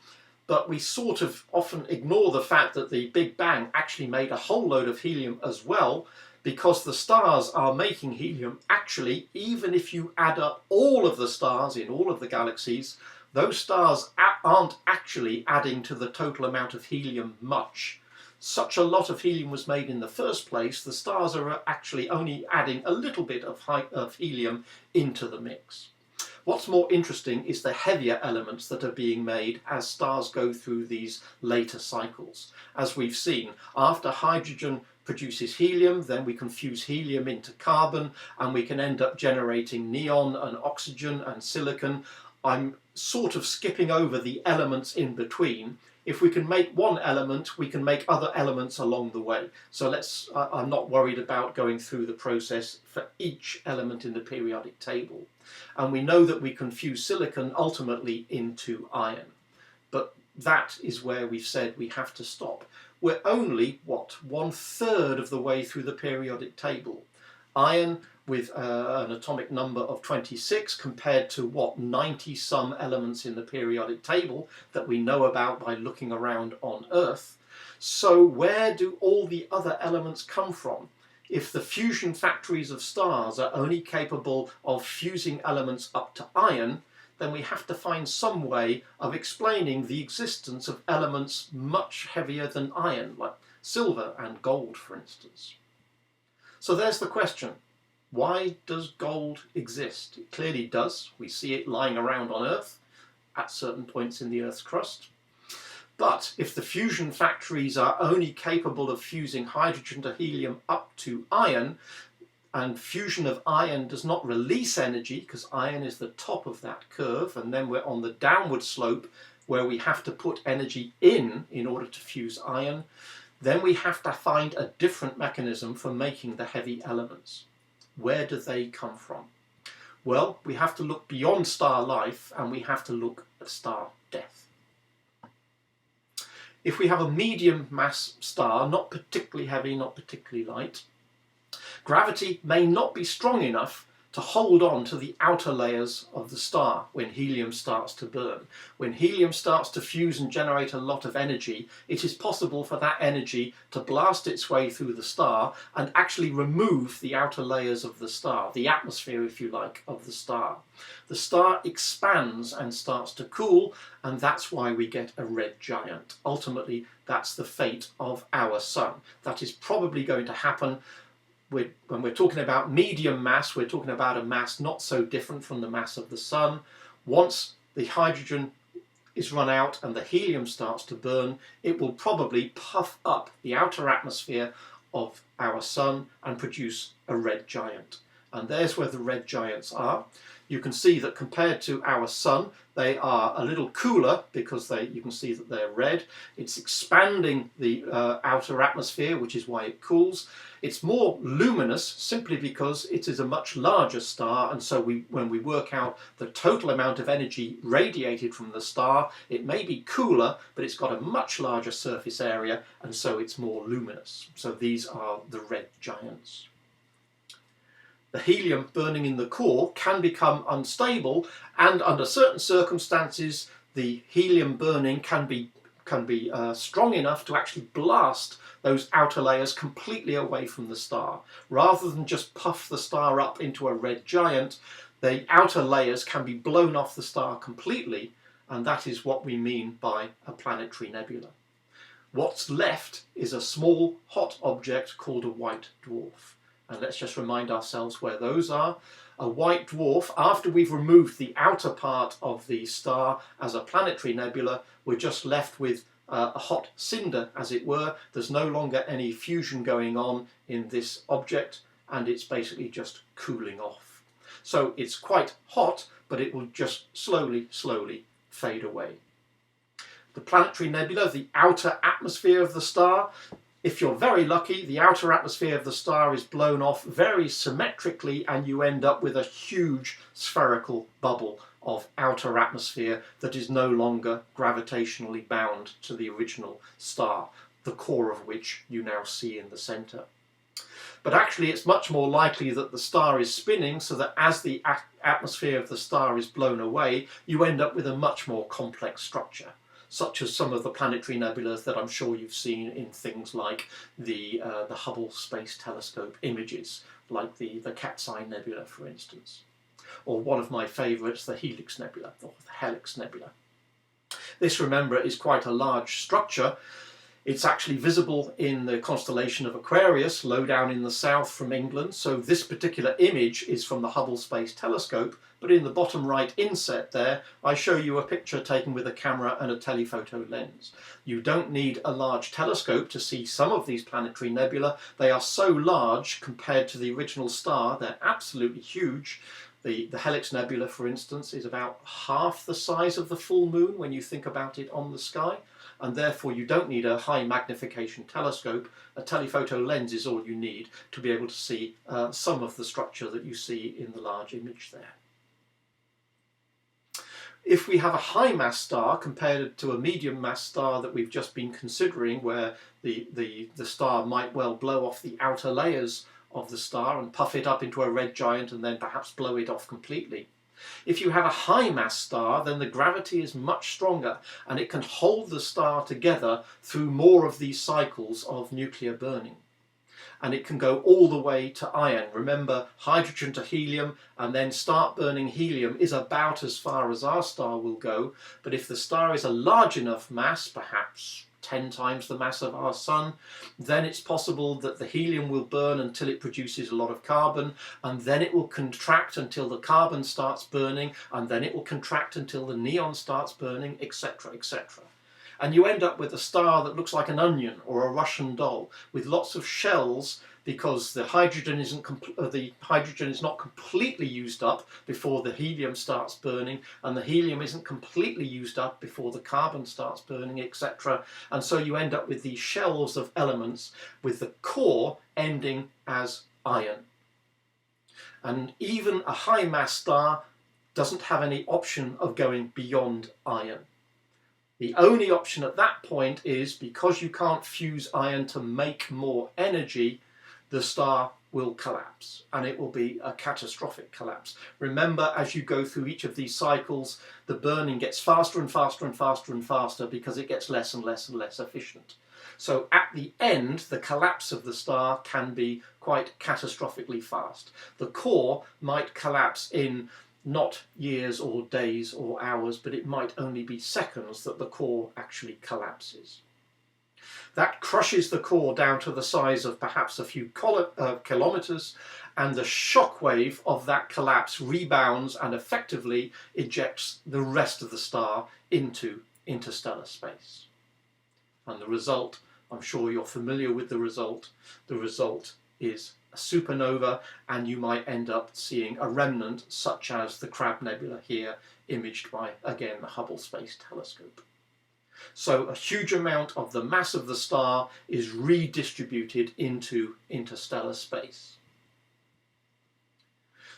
but we sort of often ignore the fact that the Big Bang actually made a whole load of helium as well, because the stars are making helium. Actually, even if you add up all of the stars in all of the galaxies, those stars aren't actually adding to the total amount of helium much. Such a lot of helium was made in the first place, the stars are actually only adding a little bit of helium into the mix. What's more interesting is the heavier elements that are being made as stars go through these later cycles. As we've seen, after hydrogen produces helium, then we can fuse helium into carbon and we can end up generating neon and oxygen and silicon. I'm sort of skipping over the elements in between. If we can make one element, we can make other elements along the way. So I'm not worried about going through the process for each element in the periodic table. And we know that we can fuse silicon ultimately into iron. But that is where we've said we have to stop. We're only, what, 1/3 of the way through the periodic table. Iron with an atomic number of 26 compared to, what, 90 some elements in the periodic table that we know about by looking around on Earth. So where do all the other elements come from? If the fusion factories of stars are only capable of fusing elements up to iron, then we have to find some way of explaining the existence of elements much heavier than iron, like silver and gold, for instance. So there's the question. Why does gold exist? It clearly does. We see it lying around on Earth at certain points in the Earth's crust. But if the fusion factories are only capable of fusing hydrogen to helium up to iron, and fusion of iron does not release energy, because iron is the top of that curve, and then we're on the downward slope where we have to put energy in order to fuse iron, then we have to find a different mechanism for making the heavy elements. Where do they come from? Well, we have to look beyond star life and we have to look at star death. If we have a medium mass star, not particularly heavy, not particularly light, gravity may not be strong enough to hold on to the outer layers of the star when helium starts to burn. When helium starts to fuse and generate a lot of energy, it is possible for that energy to blast its way through the star and actually remove the outer layers of the star, the atmosphere, if you like, of the star. The star expands and starts to cool, and that's why we get a red giant. Ultimately, that's the fate of our sun. That is probably going to happen. When we're talking about medium mass, we're talking about a mass not so different from the mass of the sun. Once the hydrogen is run out and the helium starts to burn, it will probably puff up the outer atmosphere of our sun and produce a red giant. And there's where the red giants are. You can see that compared to our sun, they are a little cooler because you can see that they're red. It's expanding the outer atmosphere, which is why it cools. It's more luminous simply because it is a much larger star, and so when we work out the total amount of energy radiated from the star, it may be cooler, but it's got a much larger surface area, and so it's more luminous. So these are the red giants. The helium burning in the core can become unstable, and under certain circumstances the helium burning can be strong enough to actually blast those outer layers completely away from the star. Rather than just puff the star up into a red giant, the outer layers can be blown off the star completely, and that is what we mean by a planetary nebula. What's left is a small hot object called a white dwarf. And let's just remind ourselves where those are. A white dwarf, after we've removed the outer part of the star as a planetary nebula, we're just left with a hot cinder, as it were. There's no longer any fusion going on in this object, and it's basically just cooling off. So it's quite hot, but it will just slowly fade away. The planetary nebula, the outer atmosphere of the star, if you're very lucky, the outer atmosphere of the star is blown off very symmetrically, and you end up with a huge spherical bubble of outer atmosphere that is no longer gravitationally bound to the original star, the core of which you now see in the centre. But actually it's much more likely that the star is spinning, so that as the atmosphere of the star is blown away, you end up with a much more complex structure. such as some of the planetary nebulas that I'm sure you've seen in things like the Hubble Space Telescope images, like the Cat's Eye Nebula, for instance, or one of my favourites, the Helix Nebula, or the Helix Nebula. This, remember, is quite a large structure. It's actually visible in the constellation of Aquarius, low down in the south from England. So this particular image is from the Hubble Space Telescope, but in the bottom right inset there, I show you a picture taken with a camera and a telephoto lens. You don't need a large telescope to see some of these planetary nebula. They are so large compared to the original star, they're absolutely huge. The Helix Nebula, for instance, is about half the size of the full moon when you think about it on the sky, and therefore you don't need a high magnification telescope. A telephoto lens is all you need to be able to see some of the structure that you see in the large image there. If we have a high mass star compared to a medium mass star that we've just been considering, where the star might well blow off the outer layers of the star and puff it up into a red giant and then perhaps blow it off completely. If you have a high mass star, then the gravity is much stronger and it can hold the star together through more of these cycles of nuclear burning. And it can go all the way to iron. Remember, hydrogen to helium and then start burning helium is about as far as our star will go. But if the star is a large enough mass, perhaps 10 times the mass of our sun, then it's possible that the helium will burn until it produces a lot of carbon, and then it will contract until the carbon starts burning, and then it will contract until the neon starts burning, etc., etc. And you end up with a star that looks like an onion or a Russian doll with lots of shells, because the hydrogen is not completely used up before the helium starts burning, and the helium isn't completely used up before the carbon starts burning, etc. And so you end up with these shells of elements with the core ending as iron. And even a high mass star doesn't have any option of going beyond iron. The only option at that point is, because you can't fuse iron to make more energy, the star will collapse, and it will be a catastrophic collapse. Remember, as you go through each of these cycles, the burning gets faster and faster and faster and faster because it gets less and less and less efficient. So at the end, the collapse of the star can be quite catastrophically fast. The core might collapse in not years or days or hours, but it might only be seconds that the core actually collapses. That crushes the core down to the size of perhaps a few kilometers, and the shock wave of that collapse rebounds and effectively ejects the rest of the star into interstellar space. And the result, I'm sure you're familiar with the result is a supernova, and you might end up seeing a remnant such as the Crab Nebula here, imaged by, again, the Hubble Space Telescope. So a huge amount of the mass of the star is redistributed into interstellar space.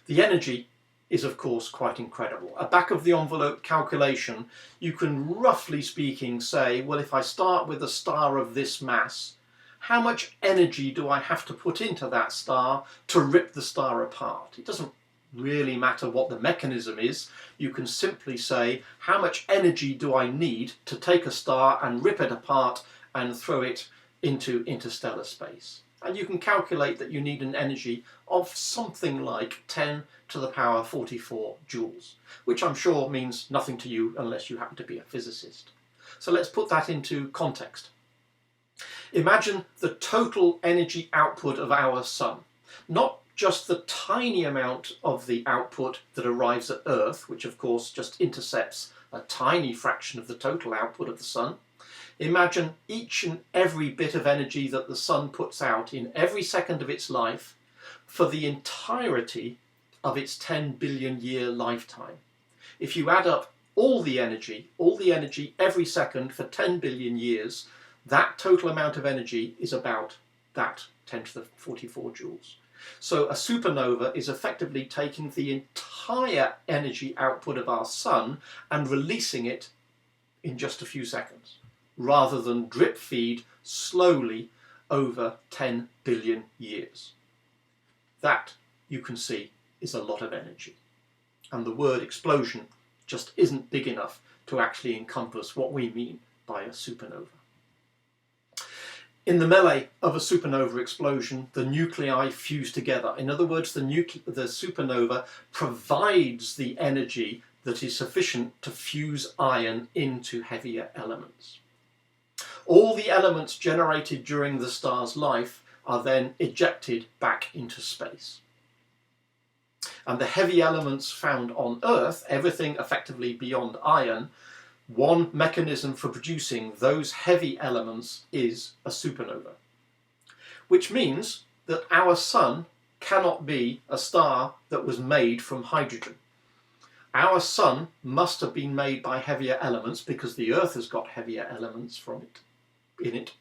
The energy is, of course, quite incredible. A back-of-the-envelope calculation, you can roughly speaking say, well, if I start with a star of this mass, how much energy do I have to put into that star to rip the star apart? It doesn't really matter what the mechanism is. You can simply say, how much energy do I need to take a star and rip it apart and throw it into interstellar space? And you can calculate that you need an energy of something like 10 to the power 44 joules, which I'm sure means nothing to you unless you happen to be a physicist. So let's put that into context. Imagine the total energy output of our sun, not just the tiny amount of the output that arrives at Earth, which of course just intercepts a tiny fraction of the total output of the sun. Imagine each and every bit of energy that the sun puts out in every second of its life for the entirety of its 10 billion year lifetime. If you add up all the energy every second for 10 billion years, that total amount of energy is about that 10 to the 44 joules. So a supernova is effectively taking the entire energy output of our sun and releasing it in just a few seconds, rather than drip feed slowly over 10 billion years. That, you can see, is a lot of energy. And the word explosion just isn't big enough to actually encompass what we mean by a supernova. In the melee of a supernova explosion, the nuclei fuse together. In other words, the supernova provides the energy that is sufficient to fuse iron into heavier elements. All the elements generated during the star's life are then ejected back into space. And the heavy elements found on Earth, everything effectively beyond iron, one mechanism for producing those heavy elements is a supernova. Which means that our sun cannot be a star that was made from hydrogen. Our sun must have been made by heavier elements because the Earth has got heavier elements in it.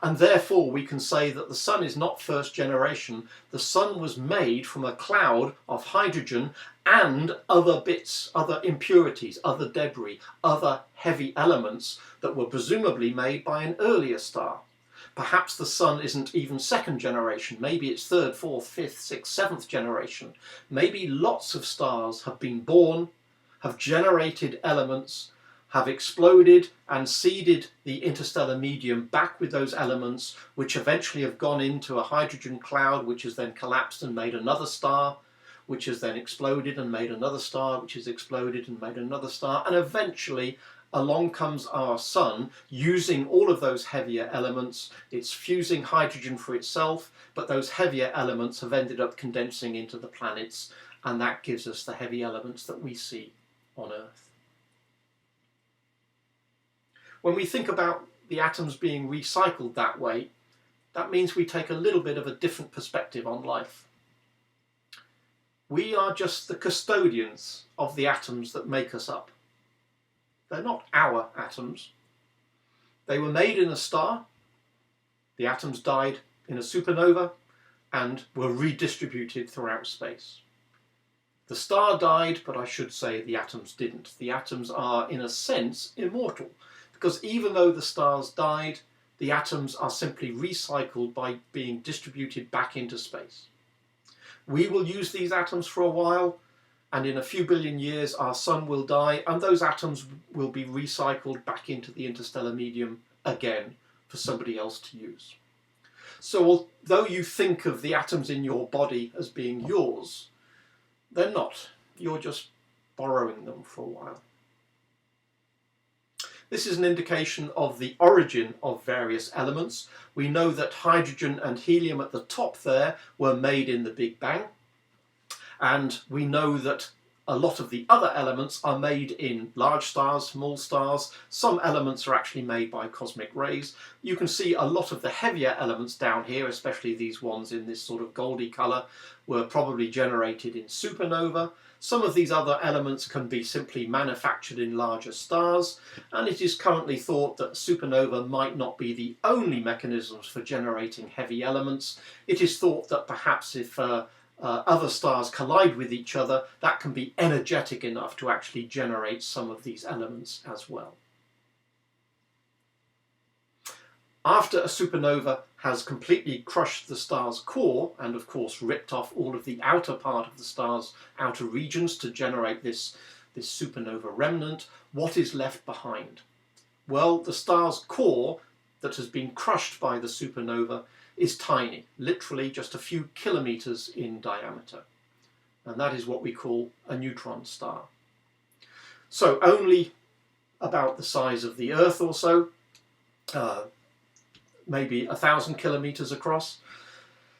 And therefore we can say that the sun is not first generation. The sun was made from a cloud of hydrogen and other bits, other impurities, other debris, other heavy elements that were presumably made by an earlier star. Perhaps the sun isn't even second generation, maybe it's third, fourth, fifth, sixth, seventh generation. Maybe lots of stars have been born, have generated elements, have exploded and seeded the interstellar medium back with those elements, which eventually have gone into a hydrogen cloud, which has then collapsed and made another star, which has then exploded and made another star, which has exploded and made another star, and eventually along comes our sun using all of those heavier elements. It's fusing hydrogen for itself, but those heavier elements have ended up condensing into the planets, and that gives us the heavy elements that we see on Earth. When we think about the atoms being recycled that way, that means we take a little bit of a different perspective on life. We are just the custodians of the atoms that make us up. They're not our atoms. They were made in a star, the atoms died in a supernova, and were redistributed throughout space. The star died, but I should say the atoms didn't. The atoms are, in a sense, immortal. Because even though the stars died, the atoms are simply recycled by being distributed back into space. We will use these atoms for a while, and in a few billion years our sun will die, and those atoms will be recycled back into the interstellar medium again for somebody else to use. So although you think of the atoms in your body as being yours, they're not. You're just borrowing them for a while. This is an indication of the origin of various elements. We know that hydrogen and helium at the top there were made in the Big Bang. And we know that a lot of the other elements are made in large stars, small stars. Some elements are actually made by cosmic rays. You can see a lot of the heavier elements down here, especially these ones in this sort of goldy colour, were probably generated in supernova. Some of these other elements can be simply manufactured in larger stars, and it is currently thought that supernova might not be the only mechanisms for generating heavy elements. It is thought that perhaps if other stars collide with each other, that can be energetic enough to actually generate some of these elements as well. After a supernova has completely crushed the star's core and of course ripped off all of the outer part of the star's outer regions to generate this supernova remnant, what is left behind? Well, the star's core that has been crushed by the supernova is tiny, literally just a few kilometers in diameter. And that is what we call a neutron star. So only about the size of the Earth or so, maybe 1,000 kilometers across,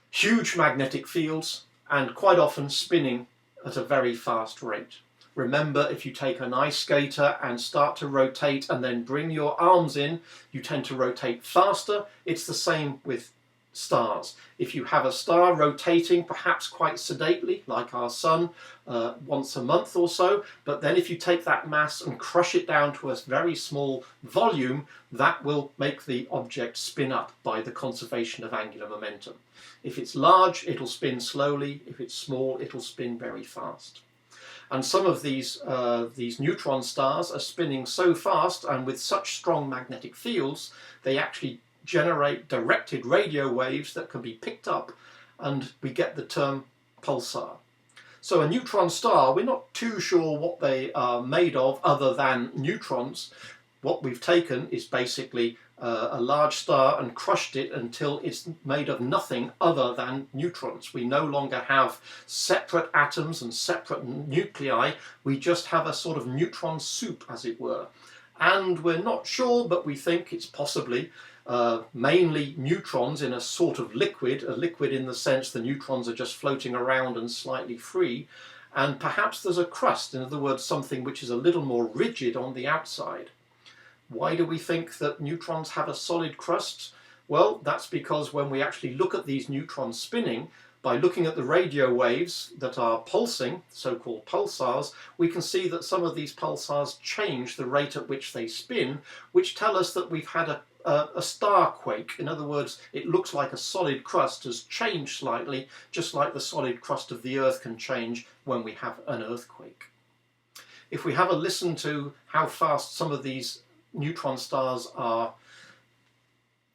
huge magnetic fields, and quite often spinning at a very fast rate. Remember, if you take an ice skater and start to rotate and then bring your arms in, you tend to rotate faster. It's the same with stars. If you have a star rotating, perhaps quite sedately, like our sun, once a month or so, but then if you take that mass and crush it down to a very small volume, that will make the object spin up by the conservation of angular momentum. If it's large, it'll spin slowly. If it's small, it'll spin very fast. And some of these neutron stars are spinning so fast and with such strong magnetic fields, they actually generate directed radio waves that can be picked up, and we get the term pulsar. So a neutron star, we're not too sure what they are made of other than neutrons. What we've taken is basically a large star and crushed it until it's made of nothing other than neutrons. We no longer have separate atoms and separate nuclei. We just have a sort of neutron soup, as it were. And we're not sure, but we think it's possibly mainly neutrons in a sort of liquid, a liquid in the sense the neutrons are just floating around and slightly free. And perhaps there's a crust, in other words, something which is a little more rigid on the outside. Why do we think that neutrons have a solid crust? Well, that's because when we actually look at these neutrons spinning, by looking at the radio waves that are pulsing, so-called pulsars, we can see that some of these pulsars change the rate at which they spin, which tell us that we've had a star quake. In other words, it looks like a solid crust has changed slightly, just like the solid crust of the Earth can change when we have an earthquake. If we have a listen to how fast some of these neutron stars are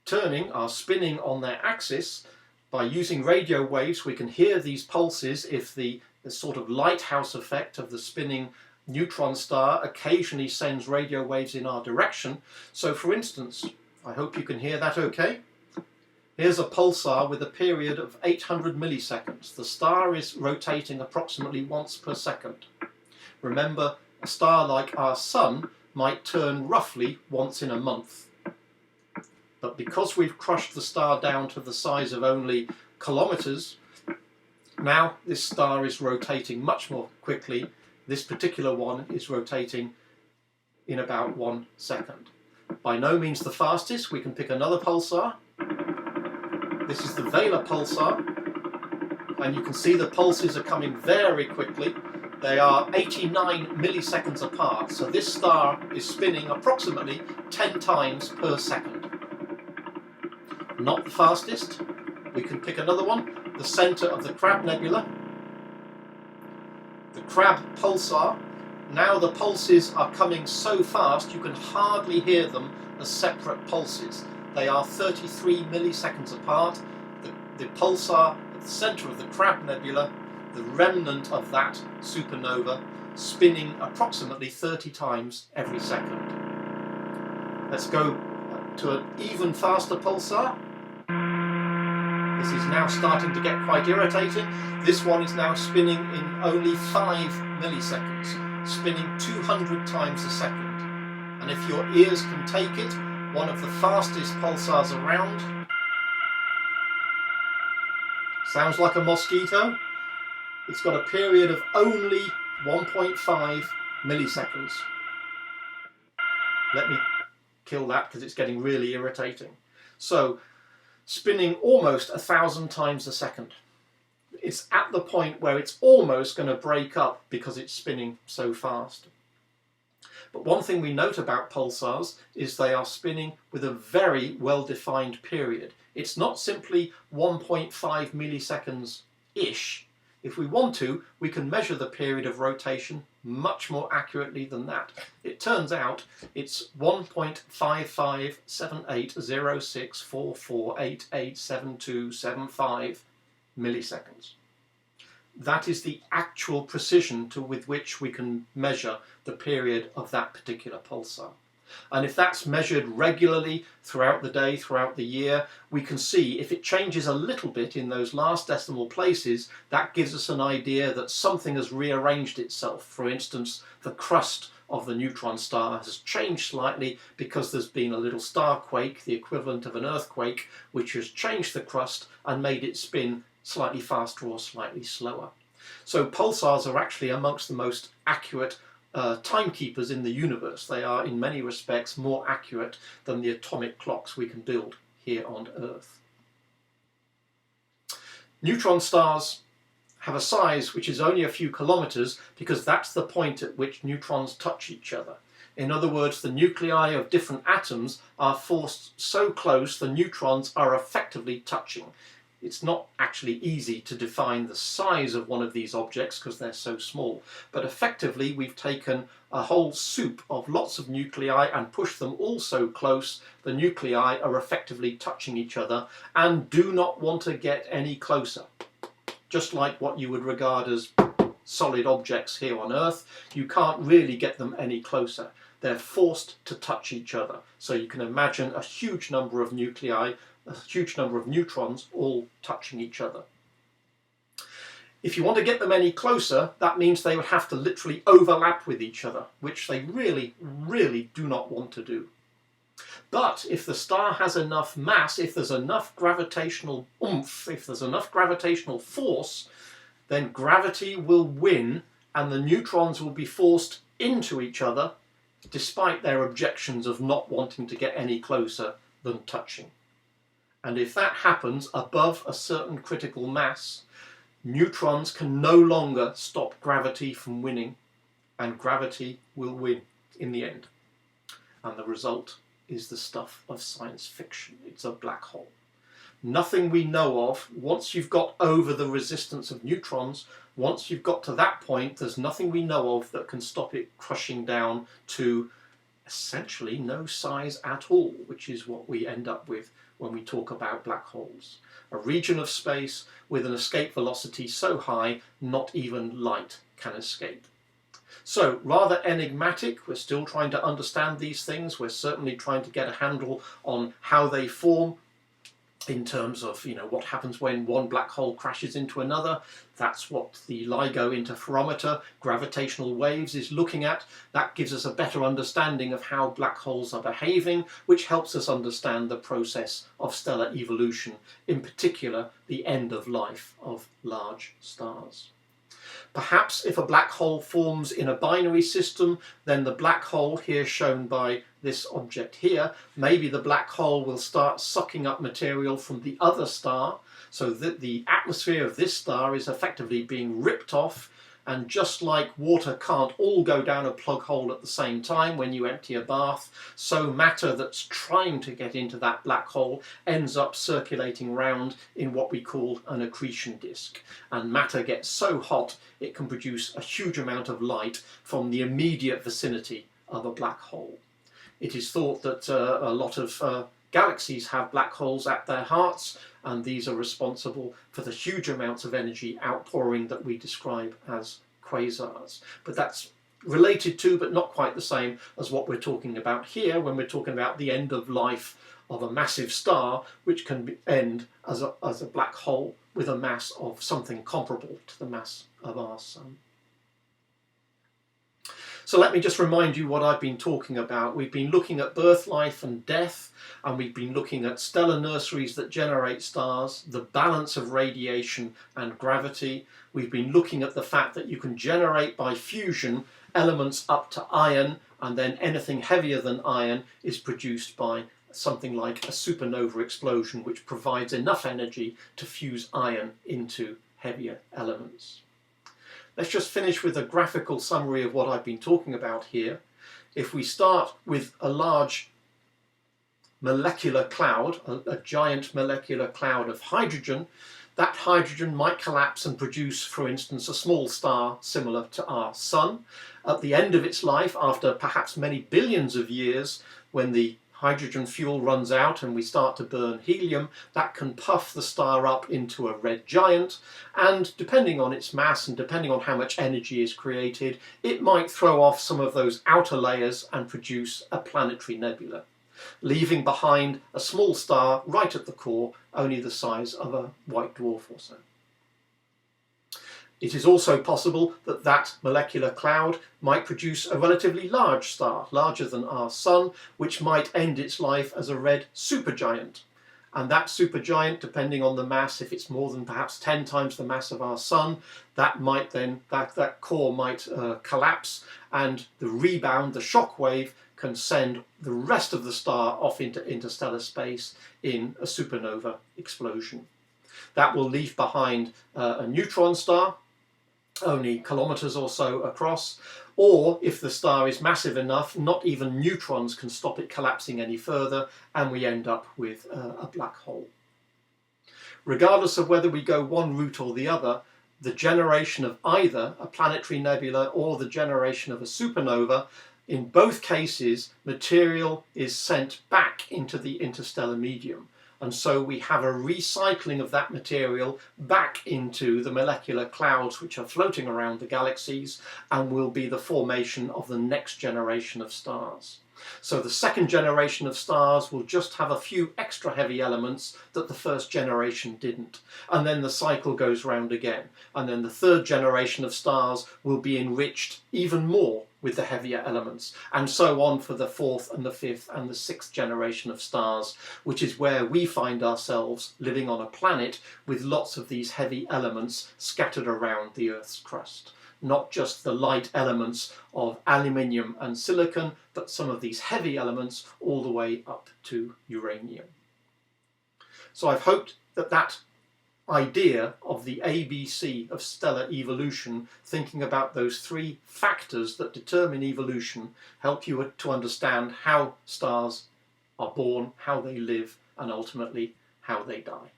spinning on their axis, by using radio waves we can hear these pulses if the sort of lighthouse effect of the spinning neutron star occasionally sends radio waves in our direction. So for instance, I hope you can hear that okay. Here's a pulsar with a period of 800 milliseconds. The star is rotating approximately once per second. Remember, a star like our Sun might turn roughly once in a month. But because we've crushed the star down to the size of only kilometers, now this star is rotating much more quickly. This particular one is rotating in about 1 second. By no means the fastest. We can pick another pulsar. This is the Vela pulsar, and you can see the pulses are coming very quickly. They are 89 milliseconds apart, so this star is spinning approximately 10 times per second. Not the fastest. We can pick another one, the centre of the Crab Nebula. The Crab pulsar. Now the pulses are coming so fast you can hardly hear them as separate pulses. They are 33 milliseconds apart. The pulsar at the centre of the Crab Nebula, the remnant of that supernova, spinning approximately 30 times every second. Let's go to an even faster pulsar. This is now starting to get quite irritating. This one is now spinning in only 5 milliseconds, spinning 200 times a second. And if your ears can take it, one of the fastest pulsars around. Sounds like a mosquito. It's got a period of only 1.5 milliseconds. Let me kill that because it's getting really irritating. So, spinning almost 1,000 times a second. It's at the point where it's almost going to break up because it's spinning so fast. But one thing we note about pulsars is they are spinning with a very well-defined period. It's not simply 1.5 milliseconds-ish. If we want to, we can measure the period of rotation much more accurately than that. It turns out it's 1.55780644887275 milliseconds. That is the actual precision with which we can measure the period of that particular pulsar. And if that's measured regularly throughout the day, throughout the year, we can see if it changes a little bit in those last decimal places, that gives us an idea that something has rearranged itself. For instance, the crust of the neutron star has changed slightly because there's been a little star quake, the equivalent of an earthquake, which has changed the crust and made it spin slightly faster or slightly slower. So pulsars are actually amongst the most accurate timekeepers in the universe. They are in many respects more accurate than the atomic clocks we can build here on Earth. Neutron stars have a size which is only a few kilometers because that's the point at which neutrons touch each other. In other words, the nuclei of different atoms are forced so close the neutrons are effectively touching. It's not actually easy to define the size of one of these objects because they're so small, but effectively we've taken a whole soup of lots of nuclei and pushed them all so close the nuclei are effectively touching each other and do not want to get any closer. Just like what you would regard as solid objects here on Earth, you can't really get them any closer. They're forced to touch each other. So you can imagine a huge number of nuclei, a huge number of neutrons all touching each other. If you want to get them any closer, that means they would have to literally overlap with each other, which they really, really do not want to do. But if the star has enough mass, if there's enough gravitational oomph, if there's enough gravitational force, then gravity will win and the neutrons will be forced into each other, despite their objections of not wanting to get any closer than touching. And if that happens above a certain critical mass, neutrons can no longer stop gravity from winning, and gravity will win in the end. And the result is the stuff of science fiction. It's a black hole. Nothing we know of, once you've got over the resistance of neutrons, once you've got to that point, there's nothing we know of that can stop it crushing down to essentially no size at all, which is what we end up with when we talk about black holes. A region of space with an escape velocity so high, not even light can escape. So, rather enigmatic. We're still trying to understand these things. We're certainly trying to get a handle on how they form in terms of, what happens when one black hole crashes into another. That's what the LIGO interferometer, gravitational waves, is looking at. That gives us a better understanding of how black holes are behaving, which helps us understand the process of stellar evolution, in particular the end of life of large stars. Perhaps if a black hole forms in a binary system, then the black hole here shown by this object here, maybe the black hole will start sucking up material from the other star, so that the atmosphere of this star is effectively being ripped off, and just like water can't all go down a plug hole at the same time when you empty a bath, so matter that's trying to get into that black hole ends up circulating round in what we call an accretion disk. And matter gets so hot it can produce a huge amount of light from the immediate vicinity of a black hole. It is thought that a lot of galaxies have black holes at their hearts, and these are responsible for the huge amounts of energy outpouring that we describe as quasars. But that's related to, but not quite the same as what we're talking about here when we're talking about the end of life of a massive star, which can end as a black hole with a mass of something comparable to the mass of our Sun. So let me just remind you what I've been talking about. We've been looking at birth, life and death, and we've been looking at stellar nurseries that generate stars, the balance of radiation and gravity. We've been looking at the fact that you can generate by fusion elements up to iron, and then anything heavier than iron is produced by something like a supernova explosion, which provides enough energy to fuse iron into heavier elements. Let's just finish with a graphical summary of what I've been talking about here. If we start with a large molecular cloud, a giant molecular cloud of hydrogen, that hydrogen might collapse and produce, for instance, a small star similar to our Sun. At the end of its life, after perhaps many billions of years, when the hydrogen fuel runs out and we start to burn helium, that can puff the star up into a red giant, and depending on its mass and depending on how much energy is created, it might throw off some of those outer layers and produce a planetary nebula, leaving behind a small star right at the core, only the size of a white dwarf or so. It is also possible that that molecular cloud might produce a relatively large star, larger than our Sun, which might end its life as a red supergiant. And that supergiant, depending on the mass, if it's more than perhaps 10 times the mass of our Sun, that core might collapse, and the rebound, the shock wave, can send the rest of the star off into interstellar space in a supernova explosion. That will leave behind a neutron star, only kilometers or so across, or if the star is massive enough, not even neutrons can stop it collapsing any further, and we end up with a black hole. Regardless of whether we go one route or the other, the generation of either a planetary nebula or the generation of a supernova, in both cases, material is sent back into the interstellar medium. And so we have a recycling of that material back into the molecular clouds which are floating around the galaxies and will be the formation of the next generation of stars. So the second generation of stars will just have a few extra heavy elements that the first generation didn't. And then the cycle goes round again. And then the third generation of stars will be enriched even more with the heavier elements, and so on for the fourth and the fifth and the sixth generation of stars, which is where we find ourselves living on a planet with lots of these heavy elements scattered around the Earth's crust. Not just the light elements of aluminium and silicon, but some of these heavy elements all the way up to uranium. So I've hoped that that idea of the ABC of stellar evolution, thinking about those three factors that determine evolution, help you to understand how stars are born, how they live, and ultimately how they die.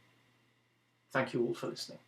Thank you all for listening.